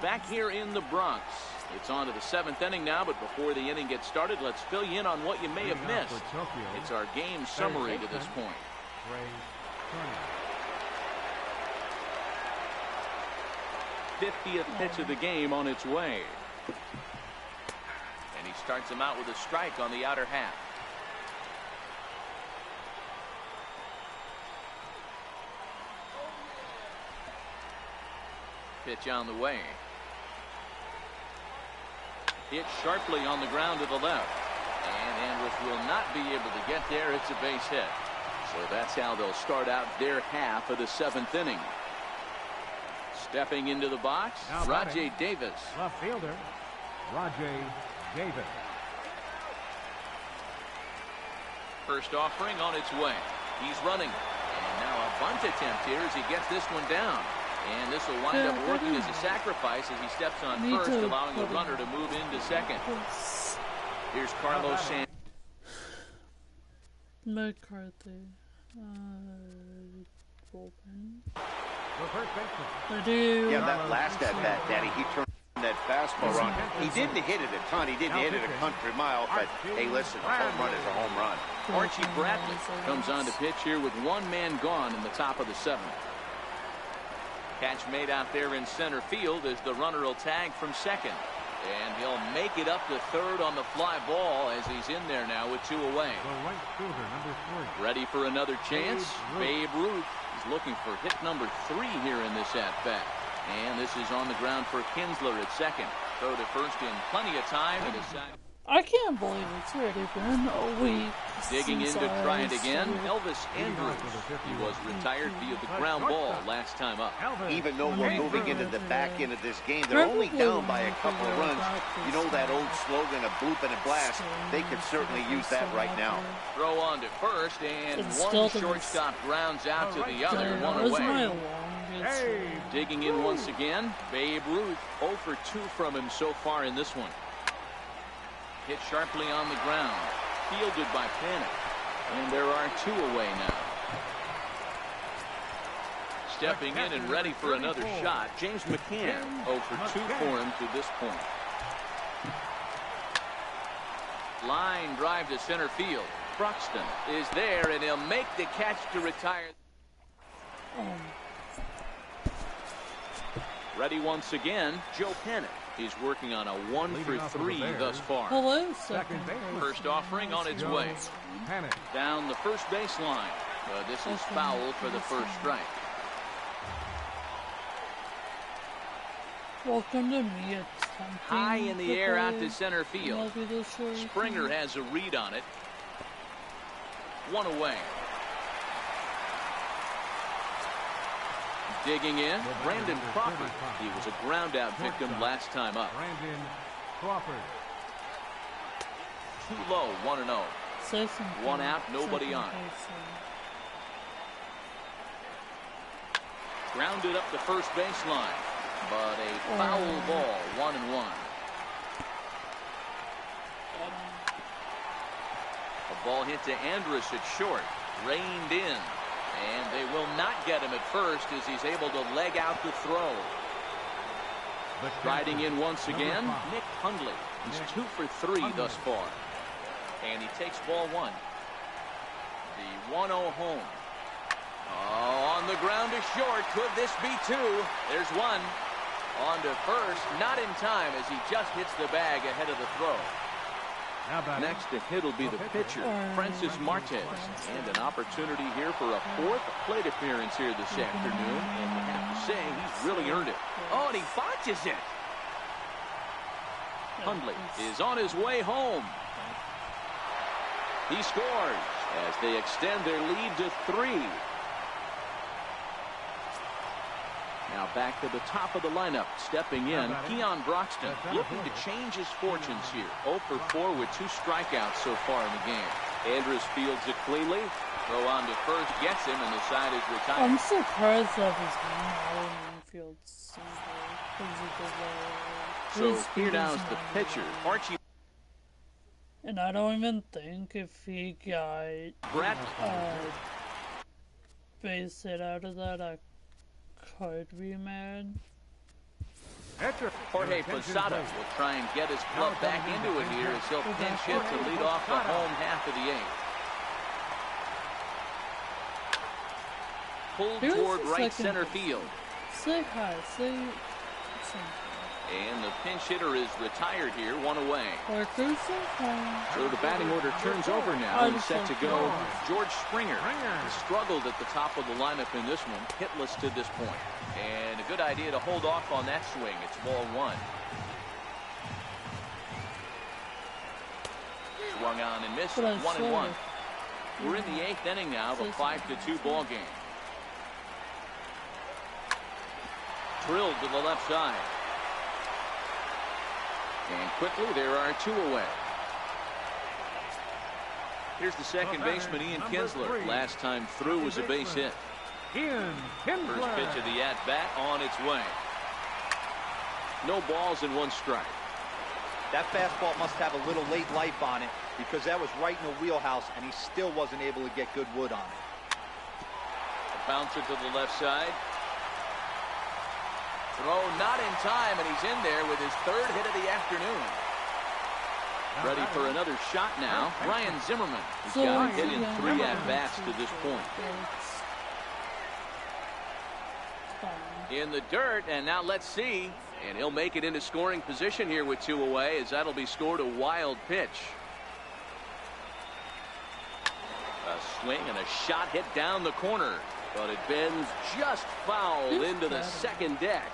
Back here in the Bronx. It's on to the 7th inning now, but before the inning gets started, let's fill you in on what you may have missed. It's our game summary to this point. 50th pitch of the game on its way. And he starts him out with a strike on the outer half. Pitch on the way. Hit sharply on the ground to the left. And Andrus will not be able to get there. It's a base hit. So that's how they'll start out their half of the 7th inning. Stepping into the box, Rajai Davis. Left fielder, Rajai Davis. First offering on its way. He's running. And now a bunt attempt here as he gets this one down. And this will wind up working as a sacrifice as he steps on first, allowing the runner to move into second. Here's Carlos Santana. McCarthy. Bullpen. Yeah, that last at bat, Daddy, he turned that fastball on. He didn't hit it a ton. He didn't hit it a country mile, but hey, listen, a home run is a home run. Archie Bradley comes on to pitch here with 1 man gone in the top of the 7th. Catch made out there in center field as the runner will tag from second. And he'll make it up to third on the fly ball as he's in there now with 2 away. Ready for another chance? Babe Ruth is looking for hit number 3 here in this at-bat. And this is on the ground for Kinsler at second. Throw to first in plenty of time. And I can't believe it's already been a week. Digging in to try it again, Elvis Andrus. He was retired via the ground ball last time up. Even though we're moving into the back end of this game, they're only down by a couple of runs. You know that old slogan of bloop and a blast? They could certainly use that right now. Throw on to first, and one shortstop grounds out to the other, 1 away. Digging in once again, Babe Ruth 0 for 2 from him so far in this one. Hit sharply on the ground. Fielded by Panik. And there are 2 away now. Stepping in and ready for another shot, James McCann. 0 for 2 for him to this point. Line drive to center field. Bruxton is there, and he'll make the catch to retire. Ready once again, Joe Panik. He's working on a 1 for 3 thus far. Hello, First offering on its way. Down the first baseline. This is foul for the first strike. Welcome to me. It's high in the air out to center field. Springer has a read on it. One away. Digging in, Brandon Crawford. He was a ground out victim last time up. Brandon Crawford. Too low, 1-0. One out, nobody on. Grounded up the first baseline, but a foul ball, 1-1. A ball hit to Andrus at short, reined in, and they will not get him at first as he's able to leg out the throw. Riding in once again, Nick Hundley. He's 2 for 3 thus far. And he takes ball 1. The 1-0 home. Oh, on the ground to short. Could this be 2? There's 1. On to first. Not in time as he just hits the bag ahead of the throw. Next to hit will be the pitcher, Francis Martes. And an opportunity here for a 4th plate appearance here this afternoon. And you have to say, he's really earned it. Oh, and he botches it. Hundley is on his way home. He scores as they extend their lead to 3. Now back to the top of the lineup. Stepping in, Keon Broxton looking to change his fortunes here. 0 for 4 with 2 strikeouts so far in the game. Andrus fields it cleanly. Throw on to first, gets him, and the side is retired. I'm surprised that his infield so here now is the pitcher, Archie. And I don't even think if he got base hit out of that, I could be mad. Jorge Posada will try and get his glove back into it here as he'll pinch hit to lead off the home half of the 8th. Pulled toward right center field. Say hi, say something. And the pinch hitter is retired here, 1 away. So the batting order turns over now and set to go George Springer. He struggled at the top of the lineup in this one, hitless to this point. And a good idea to hold off on that swing. It's ball 1. Swung on and missed, 1-1. We're in the 8th inning now of a 5-2 ball game. Drilled to the left side. And quickly, there are 2 away. Here's the second baseman, Ian Kinsler. Last time through was a base hit. First pitch of the at-bat on its way. No balls and 1 strike. That fastball must have a little late life on it because that was right in the wheelhouse, and he still wasn't able to get good wood on it. A bouncer to the left side. Throw not in time, and he's in there with his 3rd hit of the afternoon. Ready for another shot now, Ryan Zimmerman. He's got a hit in 3 at-bats to this point. In the dirt, and now let's see. And he'll make it into scoring position here with 2 away, as that'll be scored a wild pitch. A swing and a shot hit down the corner, but it bends just foul into the second deck.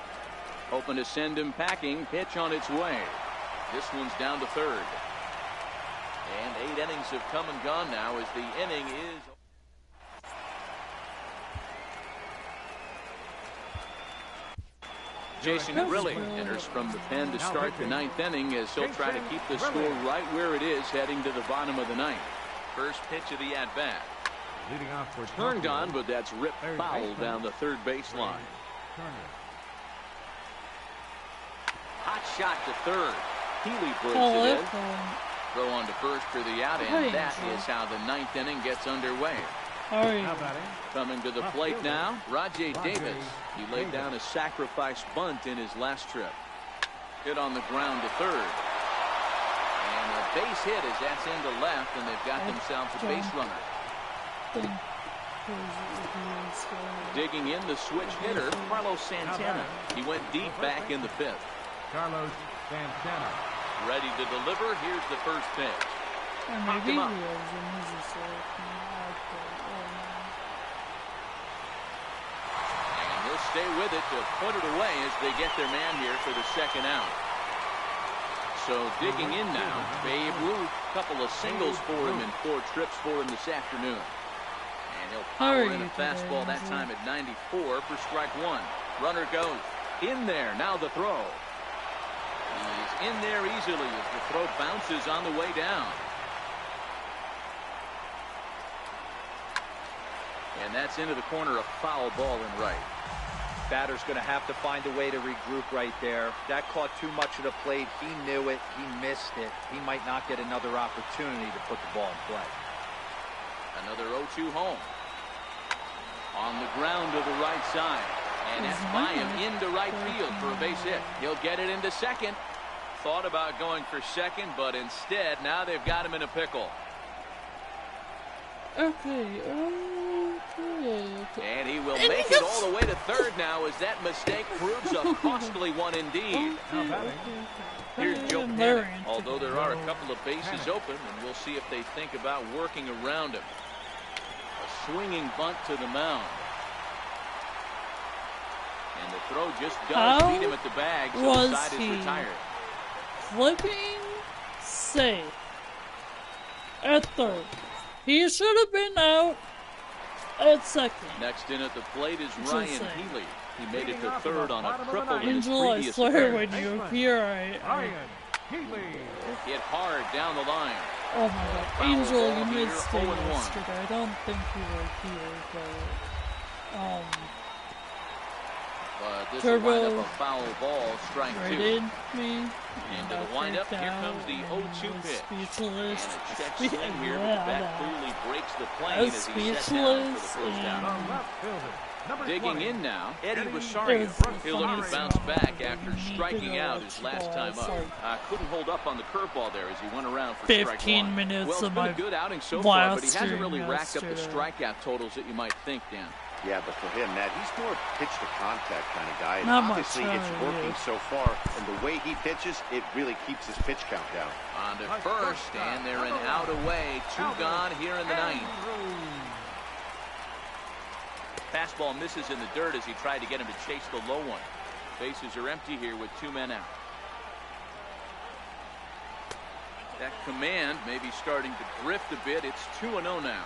Hoping to send him packing. Pitch on its way. This one's down to 3rd. And 8 innings have come and gone now as the inning is. Jason Grilli enters from the pen to start the 9th inning as he'll try to keep the score right where it is heading to the bottom of the 9th. First pitch of the at-bat. Turned on, but that's ripped foul down the 3rd baseline. Hot shot to 3rd. Healy breaks it in. Throw on to first for the out, and that is how the 9th inning gets underway. Coming to the plate now, Rajai Davis. He laid down a sacrifice bunt in his last trip. Hit on the ground to 3rd. And a base hit as that's into left, and they've got themselves a base runner. Digging in the switch hitter, Carlos Santana. He went deep back in the 5th. Carlos Santana. Ready to deliver. Here's the first pitch. He'll stay with it to put it away as they get their man here for the second out. So digging in now, Babe Ruth, couple of singles for him and 4 trips for him this afternoon. And he'll power in a fastball that time at 94 for strike 1. Runner goes in there. Now the throw. He's in there easily as the throw bounces on the way down. And that's into the corner, a foul ball in right. Batter's going to have to find a way to regroup right there. That caught too much of the plate. He knew it. He missed it. He might not get another opportunity to put the ball in play. Another 0-2 home. On the ground to the right side. And that's by him into right field for a base hit. He'll get it into second. Thought about going for second, but instead, now they've got him in a pickle. Okay. And he will make it all the way to third now as that mistake proves a costly one indeed. Here's Joe Panik, although there are a couple of bases open, and we'll see if they think about working around him. A swinging bunt to the mound. And the throw just does beat him at the bag, so the side is retired. Flipping safe at third. He should have been out at second. Next in at the plate is Ryan Healy. He made it to third on a triple in his Angel, I previous swear appearance. when you appear, I hit hard down the line. Oh my god. Angel, you missed it yesterday. I don't think you were here, but this will wind up a foul ball, strike 2. Me. Into the windup, here comes the 0-2 pitch. Speechless. And a check swing here, but that clearly breaks the plane as he sets down for the first down. Digging in now, Eddie Rosario. He'll look to bounce back after striking out his last time up. Couldn't hold up on the curveball there as he went around for strike 1. 15 minutes well, it's been a good outing so far, but he hasn't really racked up the strikeout totals that you might think, Dan. Yeah, but for him, Nat, he's more pitch-to-contact kind of guy. And Not obviously, much, it's working so far. And the way he pitches, it really keeps his pitch count down. On to first, and they're an out away. 2 gone here in the 9th. Fastball misses in the dirt as he tried to get him to chase the low one. Bases are empty here with 2 men out. That command may be starting to drift a bit. It's 2-0 now.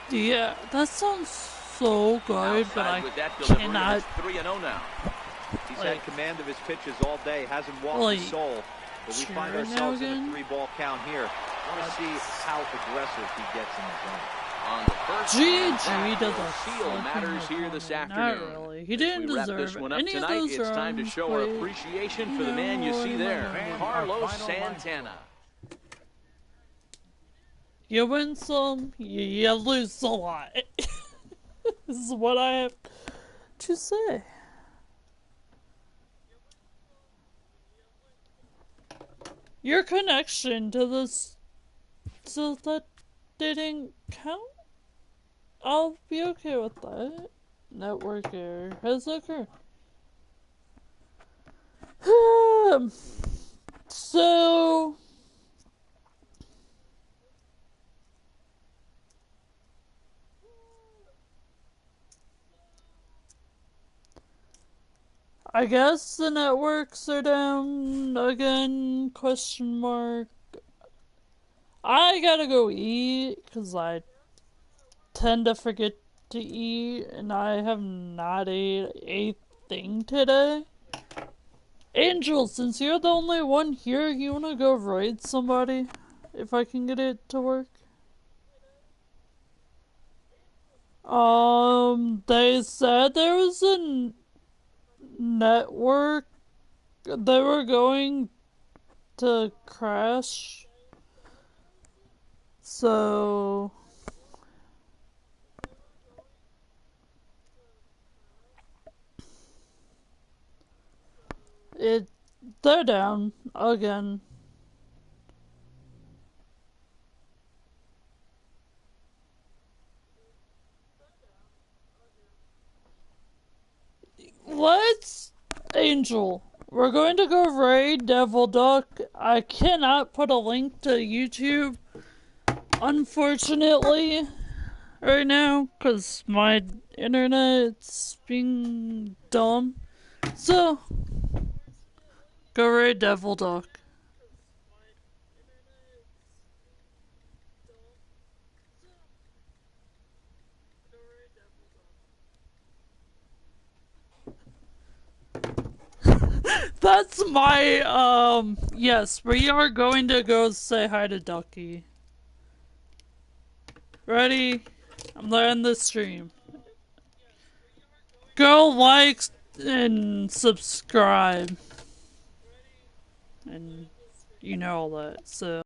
Yeah, that sounds so good, but I cannot. 3-0 now. He's had command of his pitches all day. Hasn't walked his soul. But we find ourselves in a 3-ball count here. I want to see how aggressive he gets in the zone. On the first GG does a seal matters here this afternoon. Not really. He didn't deserve this one up any tonight, of those it's time to show our appreciation for the man you see there, Carlos Santana. You win some, you lose a lot. This is what I have to say. Your connection to this, so that didn't count? I'll be okay with that. Network error has occurred. So I guess the networks are down again, question mark. I gotta go eat, because I tend to forget to eat, and I have not ate a thing today. Angel, since you're the only one here, you wanna go raid somebody? If I can get it to work? They said there was a network, they were going to crash, so they're down again. Let's, Angel, we're going to go raid Devil Duck. I cannot put a link to YouTube, unfortunately, right now because my internet's being dumb. So, go Red Devil Duck. That's my, yes, we are going to go say hi to Ducky. Ready? I'm letting the stream. Go like and subscribe. And you know all that, so.